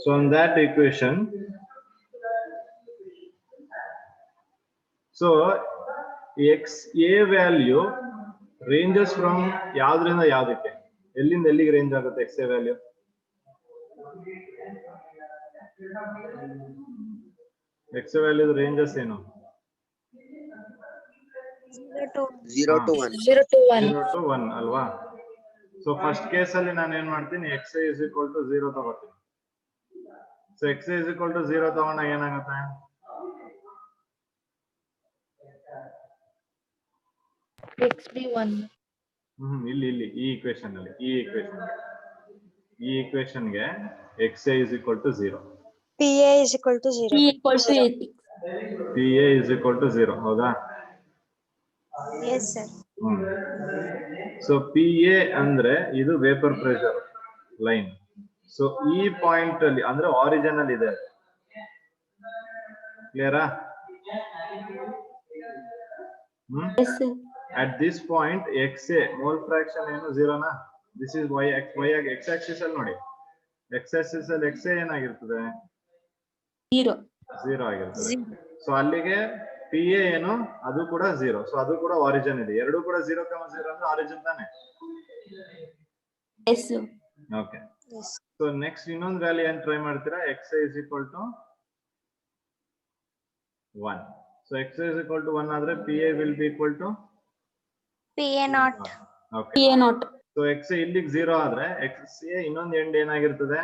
So on that equation, so x a value ranges from ಯಾವ್ದ್ರಿಂದ ಯಾವ್ದಕ್ಕೆ, ಎಲ್ಲಿಂದ ಎಲ್ಲಿಗೆ range ಆಗುತ್ತೆ x a value? x a value ranges ಏನು? 0 to 1. 0 to 1. 0 to 1 ಅಲ್ವಾ? So first case ಅಲ್ಲಿ ನಾನು ಏನ್ ಮಾಡ್ತೀನಿ, x is equal to 0 ತಗೋತೀನಿ. So x is equal to 0 ತಗೊಂಡಾಗ ಏನಾಗುತ್ತೆ? XB 1. ಇಲ್ಲಿ ಈ equation ಅಲ್ಲಿ, ಈ equation ಗೆ x is equal to 0. PA is equal to 0. P equals to 80. PA is equal to 0, ಹೌದಾ? Yes, sir. ಸೊ PA ಅಂದ್ರೆ ಇದು ವೇಪರ್ ಪ್ರೆಷರ್ ಲೈನ್. ಸೊ ಈ ಪಾಯಿಂಟ್ ಅಲ್ಲಿ ಅಂದ್ರೆ ಆರಿಜಿನ್ ಅಲ್ಲಿ ಇದೆ, ಕ್ಲಿಯರಾ? Yes, sir. At this point XA mole fraction ಏನು 0 ನಾ? This is y x axis ಅಲ್ಲಿ ನೋಡಿ, x axis ಅಲ್ಲಿ XA ಏನಾಗಿರ್ತದೆ? 0. 0 ಆಗಿರ್ತದೆ. ಸೊ ಅಲ್ಲಿಗೆ PA ಏನು, ಅದು ಕೂಡ 0. ಸೊ ಅದು ಕೂಡ ಆರಿಜಿನ್ ಇದೆ, ಎರಡು ಕೂಡ 0, 0 ಅಂದ್ರೆ ಆರಿಜಿನ್ ತಾನೆ? Yes, sir. Okay, Yes. So next ಇನ್ನೊಂದು ವ್ಯಾಲ್ಯೂ ಏನ್ ಟ್ರೈ ಮಾಡ್ತೀರಾ? x is equal to 1. So x is equal to 1 ಆದ್ರೆ PA will be equal to PA not. Okay, PA not. So x ಇಲ್ಲಿಗೆ 0 ಆದ್ರೆ XA ಇನ್ನೊಂದು end ಏನಾಗಿರ್ತದೆ?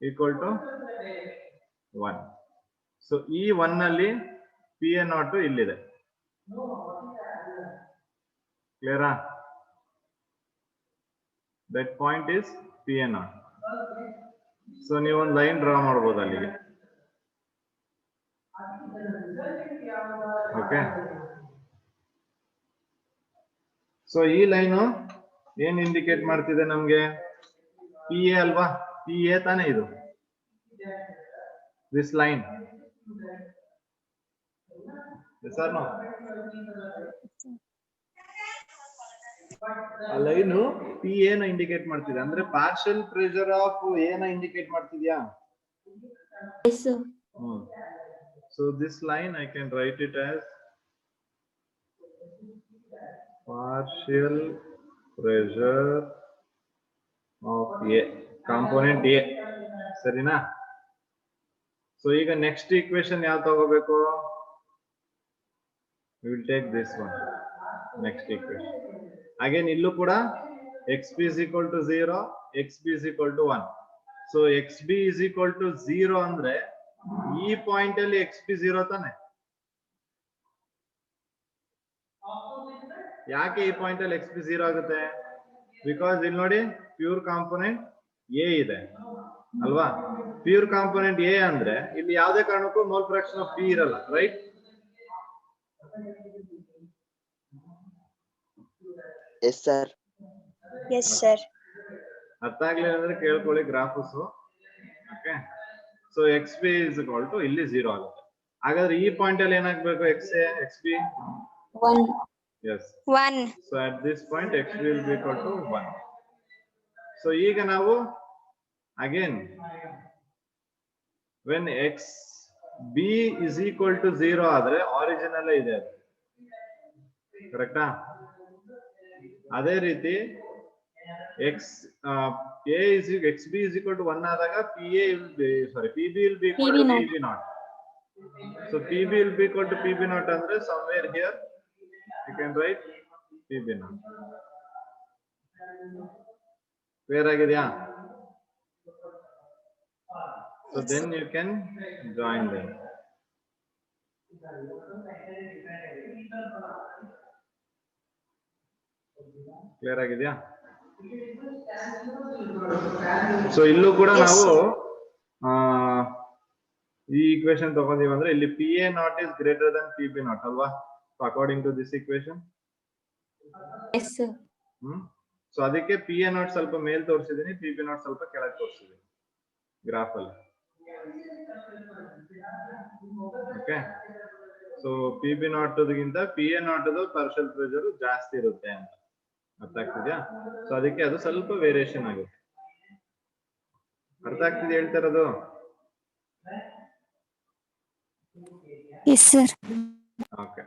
Equal to 1. So ಈ 1 ಅಲ್ಲಿ PA ನಾಟ್ ಇಲ್ಲಿದೆ, ಕ್ಲಿಯರಾ? That point is PA naught. So ನೀವು ಒಂದು ಲೈನ್ ಡ್ರಾ ಮಾಡಬಹುದು ಅಲ್ಲಿಗೆ. ಓಕೆ, ಸೊ ಈ ಲೈನು ಏನ್ ಇಂಡಿಕೇಟ್ ಮಾಡ್ತಿದೆ ನಮ್ಗೆ? PA ಅಲ್ವಾ? PA ತಾನೇ ಇದು, this line. Yes or no? ಆ ಲೈನು PA ನ ಇಂಡಿಕೇಟ್ ಮಾಡ್ತಿದೆ, ಅಂದ್ರೆ ಪಾರ್ಷಿಯಲ್ ಪ್ರೆಷರ್ ಆಫ್ A ನ ಇಂಡಿಕೇಟ್ ಮಾಡ್ತಿದ್ಯಾ? Yes, sir. So this line I can write it as partial pressure of A, component A, ಸರಿನಾ? ಸೊ ಈಗ ನೆಕ್ಸ್ಟ್ ಈಕ್ವೇಶನ್ ಯಾವ್ದು ತಗೋಬೇಕು? We will take this one, next equation. Again ಇಲ್ಲೂ ಕೂಡ xb is equal to 0, xb is equal to 1. So xb is equal to 0 ಅಂದ್ರೆ ಈ point ಅಲ್ಲಿ xb 0 ತಾನೆ? ಯಾಕೆ ಈ ಪಾಯಿಂಟ್ ಅಲ್ಲಿ xb 0 ಆಗುತ್ತೆ? ಬಿಕಾಸ್ ಇಲ್ಲಿ ನೋಡಿ ಪ್ಯೂರ್ ಕಾಂಪೋನೆಂಟ್ A ಇದೆ, ಅಲ್ವಾ? ಪ್ಯೂರ್ ಕಾಂಪೋನೆಂಟ್ ಎ ಅಂದ್ರೆ ಇಲ್ಲಿ ಯಾವುದೇ ಕಾರಣಕ್ಕೂ ಮೋಲ್ ಫ್ರಾಕ್ಷನ್ ಆಫ್ ಪಿ ಇರಲ್ಲ, right? Yes, sir. Yes, sir. ಅರ್ಥ ಆಗ್ಲಿಲ್ಲ ಅಂದ್ರೆ ಕೇಳ್ಕೊಳ್ಳಿ graphs. Okay, so X B is equal to ಇಲ್ಲಿ 0 ಆಗುತ್ತೆ. ಹಾಗಾದ್ರೆ ಈ ಪಾಯಿಂಟ್ ಅಲ್ಲಿ ಏನಾಗ್ಬೇಕು? X A X B 1. Yes. 1. So at this point X B will be equal to 1. So ಈಗ ನಾವು again when x b is equal to 0 ಆದ್ರೆ origin ಅಲ್ಲೇ ಇದೆ, ಕರೆಕ್ಟಾ? ಅದೇ ರೀತಿ x a is xb is equal to 1 ಆದಾಗ pb will be equal to pb naught. So pb will be equal to pb naught ಅಂದ್ರೆ somewhere here you can write pb naught. Clear ಆಗಿದೆಯಾ? So then you can join them. Clear ಆಗಿದೆಯಾ? So ಇಲ್ಲೂ ಕೂಡ ನಾವು ಈ equation ತಗೊಂಡಿವಿ ಅಂದ್ರೆ ಇಲ್ಲಿ P A naught is greater than P B naught ಅಲ್ವಾ? According to this equation. Yes, sir. So ಅದಕ್ಕೆ ಪಿ ಎ ನಾಟ್ ಸ್ವಲ್ಪ ಮೇಲ್ ತೋರಿಸಿದೀನಿ, ಪಿ ಬಿ ನಾಟ್ ಸ್ವಲ್ಪ ಕೆಳಗೆ ತೋರಿಸಿದೀನಿ ಗ್ರಾಫ್ ಅಲ್ಲಿ. Okay, so P B naught ಗಿಂತ P A naught partial pressure ಜಾಸ್ತಿ ಇರುತ್ತೆ ಅಂತ ಅರ್ಥ ಆಗ್ತಿದ್ಯಾ? ಸೊ ಅದಕ್ಕೆ ಅದು ಸ್ವಲ್ಪ ವೇರಿಯೇಷನ್ ಆಗುತ್ತೆ. ಅರ್ಥ ಆಗ್ತಿದೆ ಹೇಳ್ತಾ ಇರೋದು? Yes, sir. ಓಕೆ,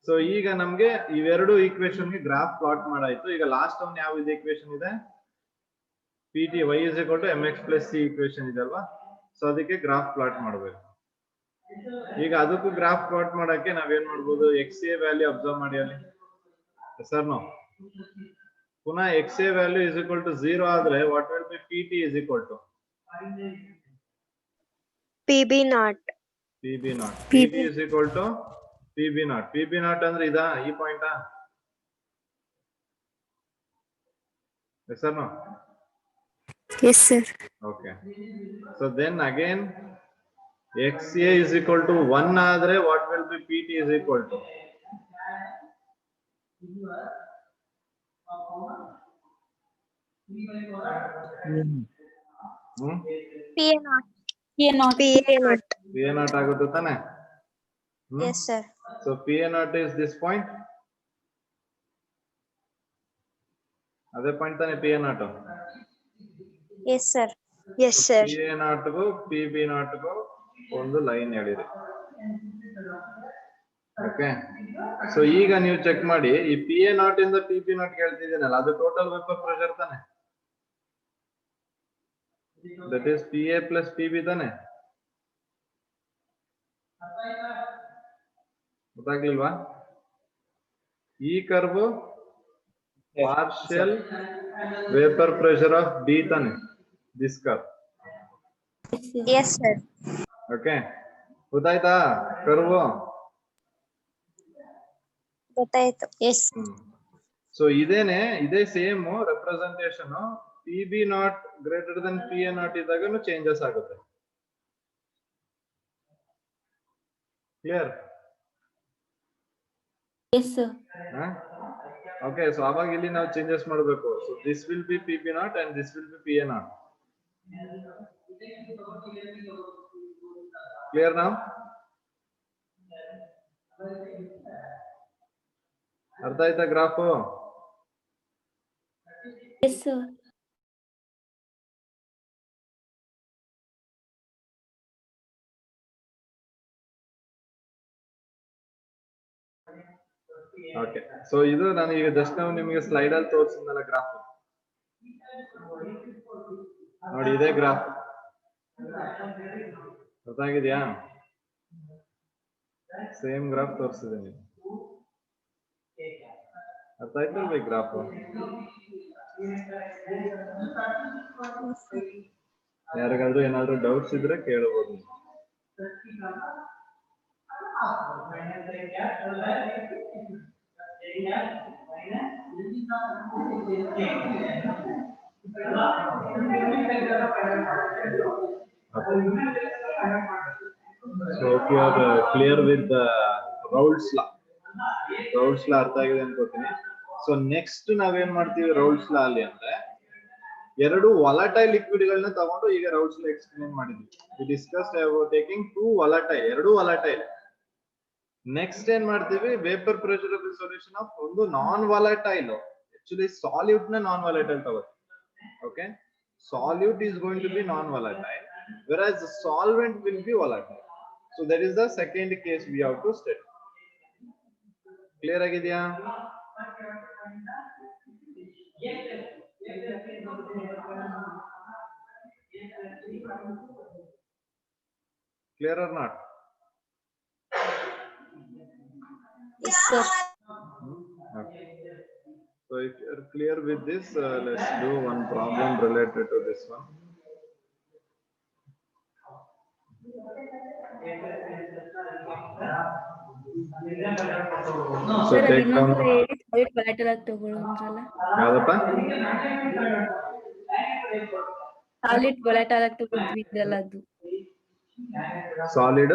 ಸೊ ಈಗ ನಮ್ಗೆ ಇವೆರಡು ಈಕ್ವೇಶನ್ ಗೆ ಗ್ರಾಫ್ ಪ್ಲಾಟ್ ಮಾಡಾಯ್ತು. ಈಗ ಲಾಸ್ಟ್ ಒನ್ ಯಾವ ಇದೆ ಈಕ್ವೇಶನ್ ಇದೆ? P T Y is equal to M X plus C equation ಇದೆ ಅಲ್ವಾ? ಸೊ ಅದಕ್ಕೆ ಗ್ರಾಫ್ ಪ್ಲಾಟ್ ಮಾಡಬೇಕು. ಈಗ ಅದಕ್ಕೂ ಗ್ರಾಫ್ ಪ್ಲಾಟ್ ಮಾಡಕ್ಕೆ ನಾವೇನ್ ಮಾಡ್ಬೋದು? ಎಕ್ಸ್ ಎ ವ್ಯಾಲ್ಯೂ ಅಬ್ಸರ್ವ್ ಮಾಡಿ ಅಲ್ಲಿ ಸರ್. ನಾವು ಪುನಃ X A value is equal to 0 ಆದ್ರೆ what will be P T is equal to PB naught. PB naught. PB is equal to PB naught. PB naught ಅಂದ್ರೆ ಇದಾ ಈ point? Yes or no? Yes, sir. Okay. So then again XA is equal to 1 ಆದ್ರೆ what will be PT is equal to? PA naught. PA naught. PA naught. PA naught ಆಗುತ್ತೆ ತಾನೆ? Yes, sir. So PA naught is this point. ಅದೇ point ತಾನೆ PA naught? Yes, sir. Yes, sir. PA naught ಗೂ PB naught ಗೂ ಒಂದು line ಹೇಳಿರಿ. Okay, so ಈಗ ನೀವು ಚೆಕ್ ಮಾಡಿ ಈ PA naught ಇಂದ PB naught ಹೇಳ್ತಿದ್ದೀನಲ್ಲ ಅದು ಟೋಟಲ್ ವೇಪರ್ ಪ್ರೆಷರ್ ತಾನೆ? That is PA plus PB ತಾನೆ? ಗೊತ್ತಾಗ್ಲಿಲ್ವಾ? ಈ curve partial vapour pressure of B ತಾನೆ? This curve. Yes, sir. Okay, ಗೊತ್ತಾಯ್ತಾ ಕರ್ವ್? ಗೊತ್ತಾಯ್ತು. Yes. ಸೊ ಇದೇನೆ, ಇದೇ same representation PB naught greater than PA naught ಇದ್ದಾಗನು ಚೇಂಜಸ್ ಆಗುತ್ತೆ. Clear? Yes, sir. Okay, so ಅವಾಗ ಇಲ್ಲಿ ನಾವು ಚೇಂಜಸ್ ಮಾಡಬೇಕು. So this will be PB naught and this will be PA naught. Clear ನಾವು? ಅರ್ಥ ಆಯ್ತಾ graph? Yes, sir. Okay, so ಇದು ನಾನು ಈಗ ಜಸ್ಟ್ ನಾವು ನಿಮಗೆ ಸ್ಲೈಡ್ ಅಲ್ಲಿ ತೋರಿಸಿದ್ನಲ್ಲ ಗ್ರಾಫ್ ನೋಡಿ, ಇದೇ ಗ್ರಾಫ್ ಗೊತ್ತಾಗಿದ್ಯಾ? ಸೇಮ್ ಗ್ರಾಫ್ ತೋರಿಸಿದ್ದೀನಿ. ಅರ್ಥ ಆಯ್ತಲ್ವ ಈ ಗ್ರಾಫ್? ಯಾರಿಗಾದ್ರೂ ಏನಾದ್ರು ಡೌಟ್ಸ್ ಇದ್ರೆ ಕೇಳಬಹುದು. So if you are clear with the Raoult's law ಅರ್ಥ ಆಗಿದೆ ಅನ್ಕೋತೀನಿ. ಸೊ ನೆಕ್ಸ್ಟ್ ನಾವೇನ್ ಮಾಡ್ತೀವಿ ರೌಲ್ಟ್ಸ್ ಲಾ ಅಲ್ಲಿ ಅಂದ್ರೆ ಎರಡು ವಾಲಟೈಲ್ ಲಿಕ್ವಿಡ್ ಗಳನ್ನ ತಗೊಂಡು ಈಗ ರೌಲ್ಟ್ಸ್ ಲಾ ಎಕ್ಸ್ಪ್ಲೇನ್ ಮಾಡಿದ್ವಿ. We discussed about taking two volatile, ಎರಡು ವಾಲಟೈಲ್. ನೆಕ್ಸ್ಟ್ ಏನ್ ಮಾಡ್ತೀವಿ, vapour pressure of solution of ಒಂದು ನಾನ್ ವಾಲಟೈಲ್, ಆಕ್ಚುಲಿ ಸಾಲ್ಯೂಟ್ ನ ನಾನ್ ವಾಲಟೈಲ್ ತಗೋತೀವಿ. Okay, solute is going to be non-volatile, whereas the solvent will be volatile. So that is the second case we have to study. Clear ಆಗಿದೆಯಾ? Clear or not? Yes, sir. Okay. So if you are clear with this, let's do one problem related to this one. So take down. Solid volatile ಆಗಿ ತಗೊಳ್ಳೋದ್ರಲ್ಲ, ಯಾವ್ದಪ್ಪ? Solid volatile ಆಗಿ ತಗೊಳ್ತೀವಿ ಇದ್ರಲ್ಲ ಅದು. Solid.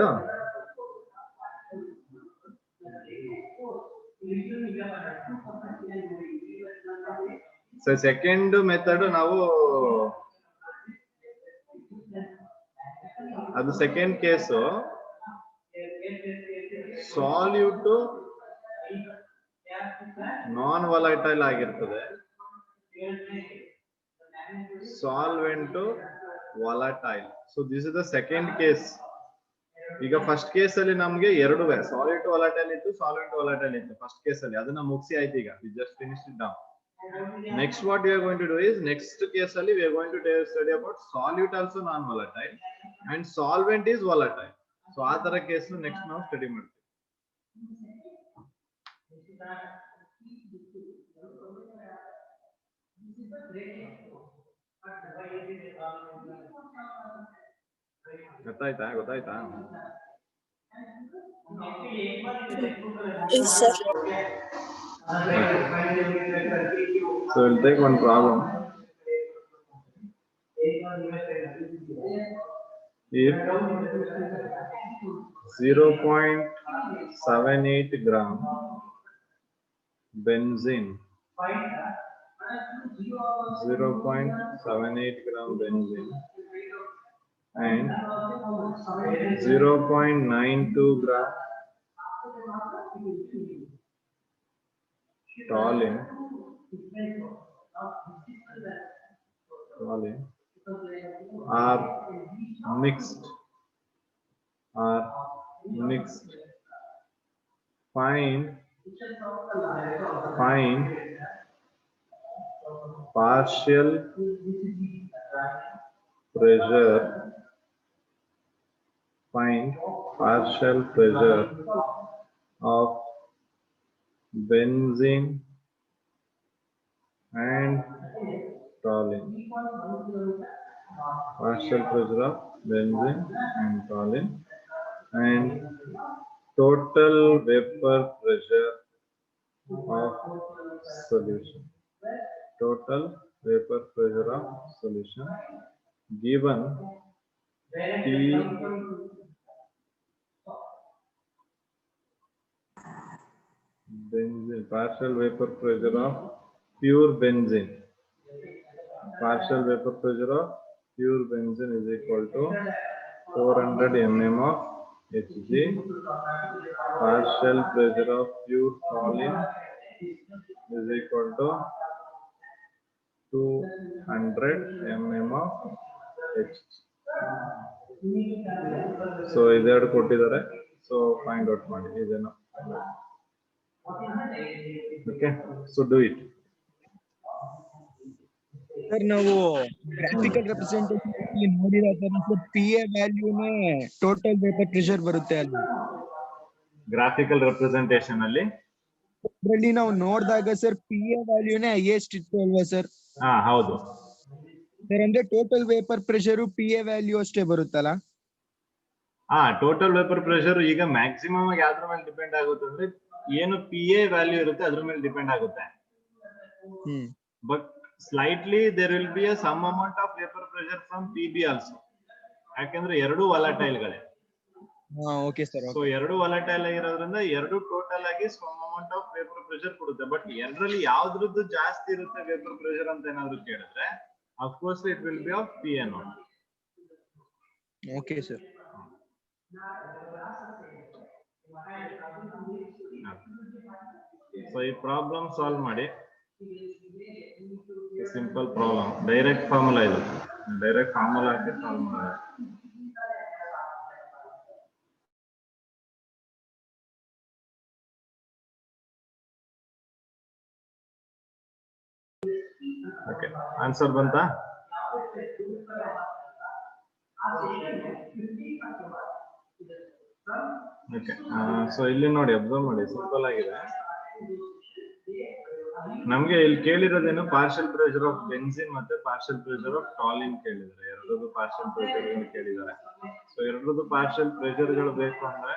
So second method ನಾವು ಅದು second case, salute ನಾನ್ volatile ಆಗಿರ್ತದೆ, solvent volatile. So this is the second case. ಈಗ ಫಸ್ಟ್ ಕೇಸ್ ಅಲ್ಲಿ ನಮ್ಗೆ ಎರಡು ಸಾಲಿಡ್ ವಾಲಟೈಲ್ ಇತ್ತು, ಸಾಲ್ವೆಂಟ್ ವಾಲಟೈಲ್ ಇತ್ತು ಫಸ್ಟ್ ಕೇಸ್ ಅಲ್ಲಿ, ಅದನ್ನ ಮುಗಿಸಿ ಆಯ್ತು. ಈಗ we just finish it down. Next what we are going to do is, next case ali we are going to study about solute also non volatile and solvent is volatile. So ಆ ತರ case next ನಾವು study ಮಾಡ್ತೀವಿ. ಗೊತ್ತಾಯ್ತಾ? Yes, sir. So we'll take one problem. If 0.78 gram benzene, 0.78 gram benzene and 0.92 gram toluene are mixed. Find partial pressure. Find partial pressure of benzene and toluene. Partial pressure of benzene and toluene and total vapor pressure of solution. Total vapor pressure of solution given T benzene, partial vapor pressure of pure benzene. Partial vapor pressure of pure benzene is equal to 400 mm of Hg. Partial pressure of pure toluene is equal to 200 mm of Hg. So ಇದೆರಡು ಕೊಟ್ಟಿದ್ದಾರೆ. So find out ಮಾಡಿ ಇದನ್ನ. Okay, so do it. Sir ನಾವು graphical representation ನೋಡಿರೋ ತರ PA ವ್ಯಾಲ್ಯೂನೇ total vapour pressure ಬರುತ್ತೆ ಅಲ್ಲಿ. Graphical representation ಅಲ್ಲಿ ಅದರಲ್ಲಿ ನಾವು ನೋಡಿದಾಗ ಸರ್ PA ವ್ಯಾಲ್ಯೂನೇ ಹೈಯೆಸ್ಟ್ ಇತ್ತು ಅಲ್ವಾ ಸರ್? ಹಾ ಹೌದು ಸರ್, ಅಂದ್ರೆ total vapour pressure PA value ಅಷ್ಟೇ ಬರುತ್ತಲ್ಲ? ಹಾ, ಟೋಟಲ್ ವೇಪರ್ ಪ್ರೆಷರ್ ಈಗ ಮ್ಯಾಕ್ಸಿಮಮ್ ಆಗಿ ಯಾವ್ದ್ರ ಮೇಲೆ ಡಿಪೆಂಡ್ ಆಗುತ್ತೆ ಅಂದ್ರೆ ಏನು PA ವ್ಯಾಲ್ಯೂ ಇರುತ್ತೆ ಅದ್ರ ಮೇಲೆ ಡಿಪೆಂಡ್ ಆಗುತ್ತೆ. But slightly there will be a some amount of vapor pressure from PB also. ಯಾಕೆಂದ್ರೆ ಎರಡು volatile ಗಳೇ. Okay sir. ಸೊ ಎರಡು volatile ಆಗಿರೋದ್ರಿಂದ ಎರಡು ಟೋಟಲ್ ಆಗಿ some amount of vapor pressure ಕೊಡುತ್ತೆ. ಬಟ್ ಎರಡರಲ್ಲಿ ಯಾವ್ದ್ರದ್ದು ಜಾಸ್ತಿ ಇರುತ್ತೆ vapor pressure ಅಂತ ಏನಾದ್ರು ಕೇಳಿದ್ರೆ of course it will be of PNO. Okay sir. So ಈ ಪ್ರಾಬ್ಲಮ್ ಸಾಲ್ವ್ ಮಾಡಿ. ಸಿಂಪಲ್ ಪ್ರಾಬ್ಲಮ್, ಡೈರೆಕ್ಟ್ ಫಾರ್ಮುಲಾ ಇದು, ಡೈರೆಕ್ಟ್ ಫಾರ್ಮುಲಾ ಹಾಕಿ ಸಾಲ್ವ್ ಮಾಡಿ. ಓಕೆ, ಆನ್ಸರ್ ಬಂತಾ? ಓಕೆ, ಸೊ ಇಲ್ಲಿ ನೋಡಿ ಅಬ್ಸರ್ವ್ ಮಾಡಿ, ಸಿಂಪಲ್ ಆಗಿದೆ. ನಮ್ಗೆ ಇಲ್ಲಿ ಕೇಳಿರೋದೇನು ಪಾರ್ಷಿಯಲ್ ಪ್ರೆಷರ್ ಆಫ್ ಬೆನ್ಸಿನ್ ಮತ್ತೆ ಪಾರ್ಷಿಯಲ್ ಪ್ರೆಷರ್ ಆಫ್ ಟಾಲಿನ್ ಕೇಳಿದ್ದಾರೆ. ಎರಡರದ್ದು ಪಾರ್ಷಿಯಲ್ ಪ್ರೆಷರ್ ಕೇಳಿದ್ದಾರೆ. ಸೊ ಎರಡರದ್ದು ಪಾರ್ಷಿಯಲ್ ಪ್ರೆಷರ್ ಗಳು ಬೇಕು ಅಂದ್ರೆ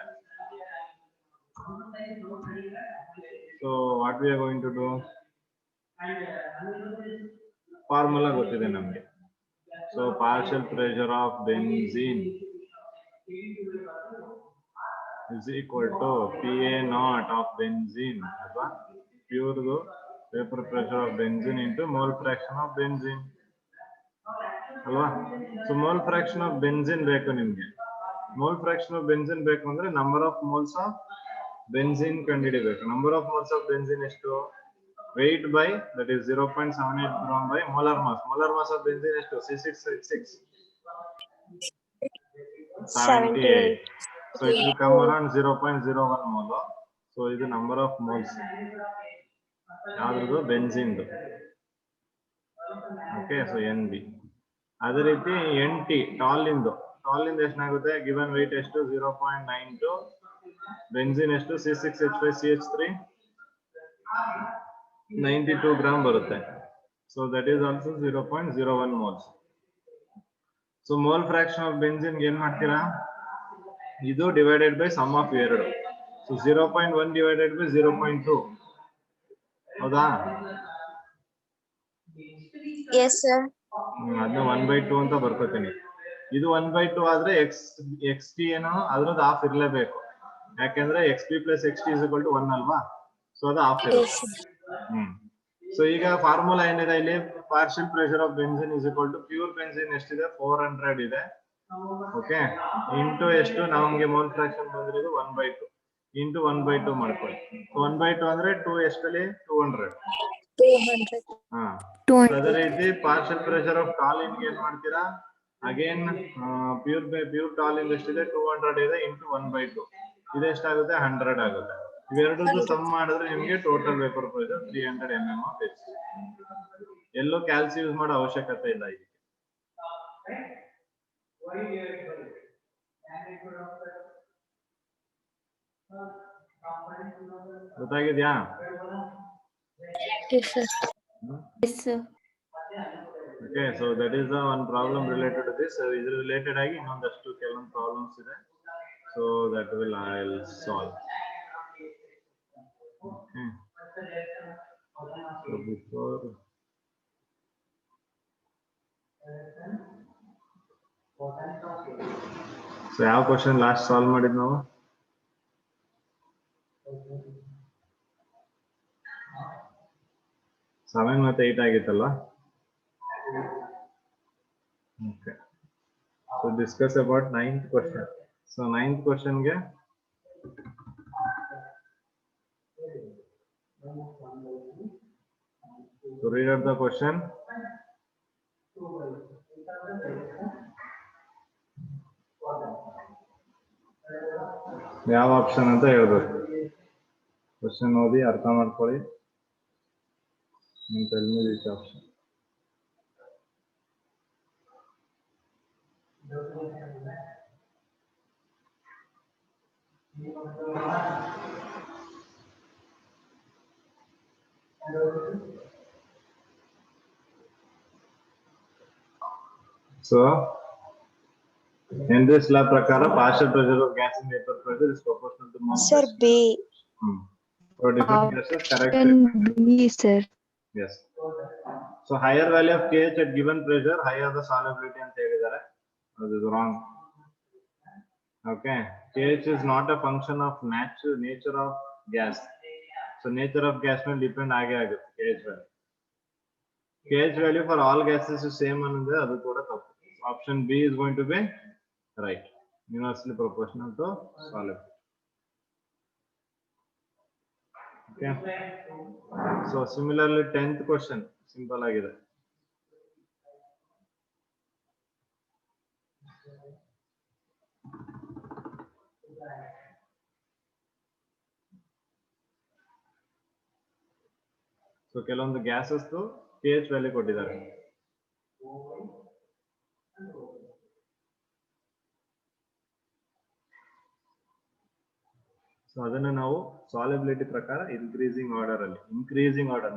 so what we are going to do, formula ಗೊತ್ತಿದೆ ನಮ್ಗೆ. So partial pressure of benzene is equal to PA naught of benzene, ಅಥವಾ pure vapor pressure of benzene into mole fraction of benzene ಅಲ್ವಾ. So mole fraction of benzene ಬೇಕು ನಿಮ್ಗೆ. mole fraction of benzene ಬೇಕು ಅಂದ್ರೆ number of moles of benzene ಕಂಡುಹಿಡಿಬೇಕು. number of moles of benzene ಎಷ್ಟು? weight by, that is 0.78 gram by molar mass. molar mass of benzene ಎಷ್ಟು? C6H6 78. So it will come around 0.01 mole. So ಇದು number of moles ಯಾವ್ದು benzene. Okay, so NB. ಅದೇ ರೀತಿ NT ಟಾಲಿಂದು ಎಷ್ಟಾಗುತ್ತೆ? Given weight ಎಷ್ಟು? 0.92. Benzene ಎಷ್ಟು? C6H5CH3 92 gram ಬರುತ್ತೆ. So that is also 0.01 moles. So mole fraction of benzene ಏನ್ ಮಾಡ್ತೀರಾ? ಇದು ಡಿವೈಡೆಡ್ ಬೈ ಸಮ್ ಆಫ್ ಎರಡು. ಸೊ 0.1 ಡಿವೈಡೆಡ್ ಬೈ 0.2, ಹೌದಾ? Yes, sir. ಅದನ್ನ 1/2 ಅಂತ ಬರ್ಕೋತೀನಿ. ಇದು 1/2 ಆದ್ರೆ XT ಏನೋ ಅದ್ರದ್ದು ಹಾಫ್ ಇರ್ಲೇಬೇಕು. ಯಾಕೆಂದ್ರೆ XP plus XT is equal to 1 ಅಲ್ವಾ? ಸೊ ಅದು ಹಾಫ್ ಇರುತ್ತೆ. ಸೊ ಈಗ ಫಾರ್ಮುಲಾ ಏನಿದೆ ಇಲ್ಲಿ? Partial pressure of benzene is equal to pure benzene ಎಷ್ಟಿದೆ? 400 ಇದೆ. ಓಕೆ, ಇಂಟು ಎಷ್ಟು? ನಮಗೆ ಮೋಲ್ ಫ್ರಾಕ್ಷನ್ ಬಂದಿರೋದು 1/2 ಇಂಟು 1/2 ಮಾಡ್ಕೊಳ್ಳಿ. 1/2 ಅಂದ್ರೆ 2 ಎಷ್ಟಲ್ಲಿ? 200. ಹಾ, ಅದೇ ರೀತಿ ಪಾರ್ಷಿಯಲ್ ಪ್ರೆಷರ್ ಆಫ್ ಟಾಲಿನ್ ಏನ್ ಮಾಡ್ತೀರಾ? ಅಗೇನ್ ಪ್ಯೂರ್ ಟಾಲಿನ್ ಎಷ್ಟಿದೆ? 200 ಇದೆ ಇಂಟು 1/2. ಇದೆಷ್ಟಾಗುತ್ತೆ? 100 ಆಗುತ್ತೆ. ಇವೆರಡದ್ದು ಸಮ್ ಮಾಡಿದ್ರೆ ನಿಮಗೆ total vapour pressure 300 mm of H. ಎಲ್ಲೋ ಕ್ಯಾಲ್ಸಿ ಯೂಸ್ ಮಾಡೋ ಅವಶ್ಯಕತೆ ಇಲ್ಲ ಇದಕ್ಕೆ. ಗೊತ್ತಾಗಿದ್ಯಾ? Yes, sir. Yes, sir. Okay, so that is the one problem related to this. Is related ಆಗಿ ಇನ್ನೊಂದಷ್ಟು ಕೆಲವೊಂದು ಪ್ರಾಬ್ಲಮ್ಸ್ ಇದೆ. So that will I'll solve. Okay. So before so ಯಾವ ಕ್ವಶನ್ ಲಾಸ್ಟ್ ಸಾಲ್ವ್ ಮಾಡಿದ್ ನಾವು? 7 ಮತ್ತೆ 8 ಆಗಿತ್ತಲ್ಲ? Okay. So discuss about 9th question. So 9th question ಗೆ so read out the question. ಯಾವ ಆಪ್ಷನ್ ಅಂತ ಹೇಳ್ಬೇಕು. ಕ್ವಶನ್ ಓದಿ ಅರ್ಥ ಮಾಡ್ಕೊಳ್ಳಿ. tell me which option. So Henry's law ಪ್ರಕಾರ partial pressure of gas in vapor pressure is proportional to mole Sir, pressure. B. For different gases, correct. B, sir. Yes. So higher value of KH at given pressure, higher the solubility ಅಂತ ಹೇಳಿದ್ದಾರೆ. That is wrong. Okay, KH is not a function of nature of gas. So nature of gas will depend ಆಗೇ ಆಗುತ್ತೆ KH value. KH value for all gases is same ಅನ್ನೋದು ಅದು ಕೂಡ ತಪ್ಪು. Option B is going to be right. Universally proportional to solubility. Okay. So similarly 10th question simple ಆಗಿದೆ. So ಕೆಲವೊಂದು gases KH value ಕೊಟ್ಟಿದ್ದಾರೆ. So ಅದನ್ನ ನಾವು solubility ಪ್ರಕಾರ ಇನ್ಕ್ರೀಸಿಂಗ್ ಆರ್ಡರ್ ಅಲ್ಲಿ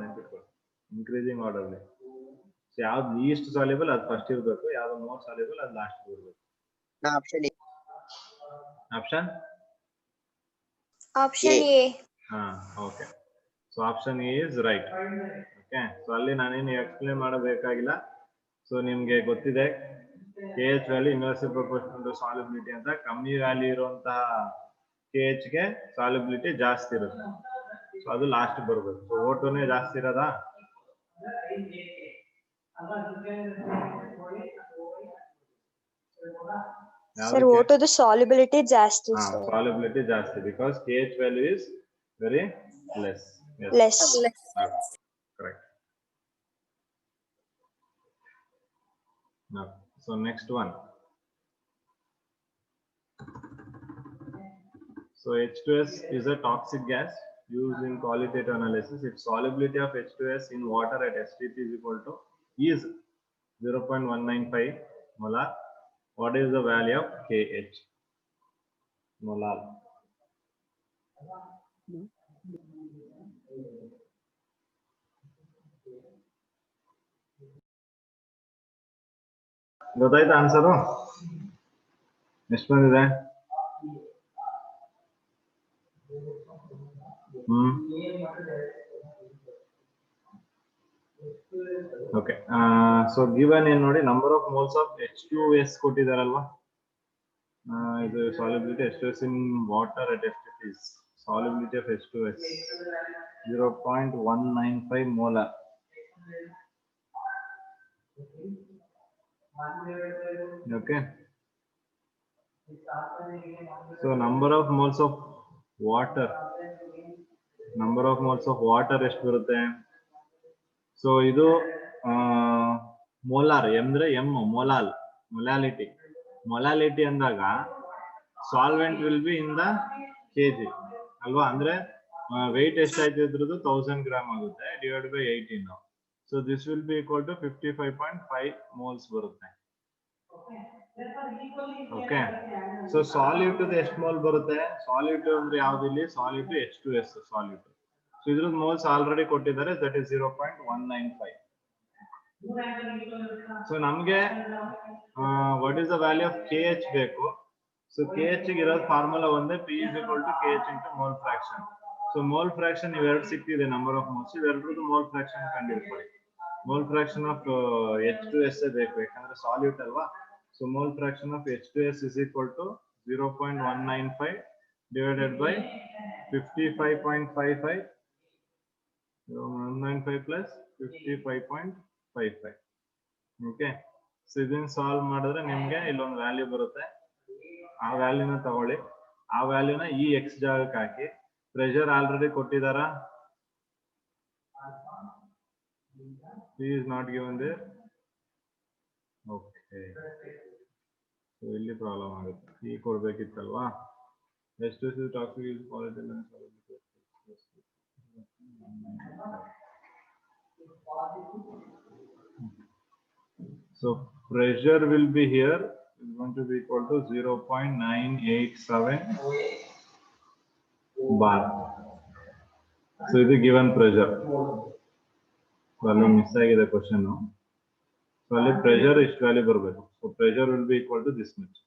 ನೆನಪಿಟ್ಕೊಳ್ಳಿ. ಇನ್ಕ್ರೀಸಿಂಗ್ ಆರ್ಡರ್ ಅಲ್ಲಿ ಯಾವ್ದು ಲೀಸ್ಟ್ ಸಾಲ್ಯುಬಲ್ ಅದು ಫಸ್ಟ್ ಇರಬೇಕು, ಯಾವ್ದು ಮೋರ್ ಸಾಲ್ಯುಬಲ್ ಅದು ಲಾಸ್ಟ್ ಇರಬೇಕು. Option A. ಹಾ okay. So option A is right. Okay, so ಅಲ್ಲಿ ನಾನೇನು ಎಕ್ಸ್ಪ್ಲೇನ್ ಮಾಡಬೇಕಾಗಿಲ್ಲ. ಸೊ ನಿಮ್ಗೆ ಗೊತ್ತಿದೆ KH value inversible proportional to solubility ಅಂತ. ಕಮ್ಮಿ ವ್ಯಾಲ್ಯೂ ಇರುವಂತಹ KH ಗೆ ಸಾಲ್ಯುಬಿಲಿಟಿ ಜಾಸ್ತಿ ಇರುತ್ತೆ. ಸೊ ಅದು ಲಾಸ್ಟ್ ಬರಬೇಕು. ಸೊ ಓಟೋನೇ ಜಾಸ್ತಿ ಇರೋದಾ? Sir, O2 the solubility ಜಾಸ್ತಿ. Solubility ಜಾಸ್ತಿ because KH value is very less. Yes. Less. Correct. Now, so next one. So H2S is a toxic gas used in qualitative analysis. Its solubility of H2S in water at STP is equal to is 0.195 molar. What is the value of KH? Molar. ಗೊತ್ತಾಯ್ತಾ answer? ಎಷ್ಟು ಬಂದಿದೆ? Okay. So given in ನೋಡಿ number of moles of H2S ಕೊಟ್ಟಿದ್ದಾರಲ್ವಾ? ಇದು solubility H2S in water at STP is solubility of H2S 0.195 molar. Okay. So number of moles of water ಎಷ್ಟು ಬರುತ್ತೆ? So ಇದು molar ಅಂದ್ರೆ molality ಅಂದಾಗ solvent will be in the kg ಅಲ್ವಾ? ಅಂದ್ರೆ weight ಎಷ್ಟಾಯ್ತು ಇದ್ರದ್ದು 1000 ಗ್ರಾಮ್ ಆಗುತ್ತೆ divide by 18. So this will be equal to 55.5 moles ಬರುತ್ತೆ. ಓಕೆ, ಸೊ ಸಾಲ್ಯೂಟ್ ಎಷ್ಟು ಮೋಲ್ ಬರುತ್ತೆ? ಸಾಲ್ಯೂಟ್ ಅಂದ್ರೆ ಯಾವ್ದು ಇಲ್ಲಿ? Solute H2S solute. ಸೊ ಇದ್ರದ್ದು ಮೋಲ್ಸ್ ಆಲ್ರೆಡಿ ಕೊಟ್ಟಿದ್ದಾರೆ, ದಟ್ ಇಸ್ 0.195. ಸೊ ನಮ್ಗೆ what is the value of KH ಬೇಕು. ಸೊ KH ಗೆ ಇರೋದು ಫಾರ್ಮುಲಾ ಒಂದೇ, P is equal to KH into mole fraction. So mole fraction ಇವೆರಡು ಸಿಕ್ತಿದೆ, ನಂಬರ್ ಆಫ್ ಮೋಲ್ಸ್. ಇವೆರಡರದ್ದು ಮೋಲ್ ಫ್ರಾಕ್ಷನ್ ಕಂಡುಹಿಡ್ಕೊಳ್ಳಿ. ಮೋಲ್ ಫ್ರಾಕ್ಷನ್ ಆಫ್ H2S ಬೇಕು, ಯಾಕಂದ್ರೆ ಸಾಲ್ಯೂಟ್ ಅಲ್ವಾ. So mole fraction of H2S is equal to 0.195 divided by 55.55. 195 plus 55.55. Okay. So ಇದನ್ನ solve ಮಾಡಿದ್ರೆ ನಿಮ್ಗೆ ಇಲ್ಲೊಂದು ವ್ಯಾಲ್ಯೂ ಬರುತ್ತೆ. ಆ ವ್ಯಾಲ್ಯೂನ ತಗೊಳ್ಳಿ, ಆ ವ್ಯಾಲ್ಯೂನ ಈ x ಜಾಗಕ್ಕೆ ಹಾಕಿ. ಪ್ರೆಷರ್ ಆಲ್ರೆಡಿ ಕೊಟ್ಟಿದಾರಾ? P is not given there. Okay. So ಇಲ್ಲಿ ಪ್ರಾಬ್ಲಮ್ ಆಗುತ್ತೆ. P ಕೊಡ್ಬೇಕಿತ್ತಲ್ವಾ? H2S is toxic is volatile and soluble. So pressure will be here is going to be equal to 0.987 bar. So ಇದು given pressure. So ಅಲ್ಲಿ miss ಆಗಿದೆ question. So ಅಲ್ಲಿ pressure ಎಷ್ಟು value ಬರಬೇಕು? So pressure will be equal to this much.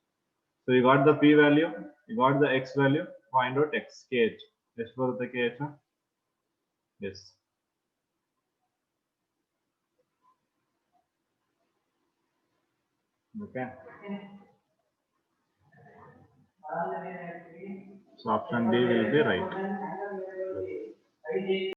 So you got the P value, you got the X value, find out X, KH. ಎಷ್ಟು ಬರುತ್ತೆ KH? Yes. Okay. So option D will be right.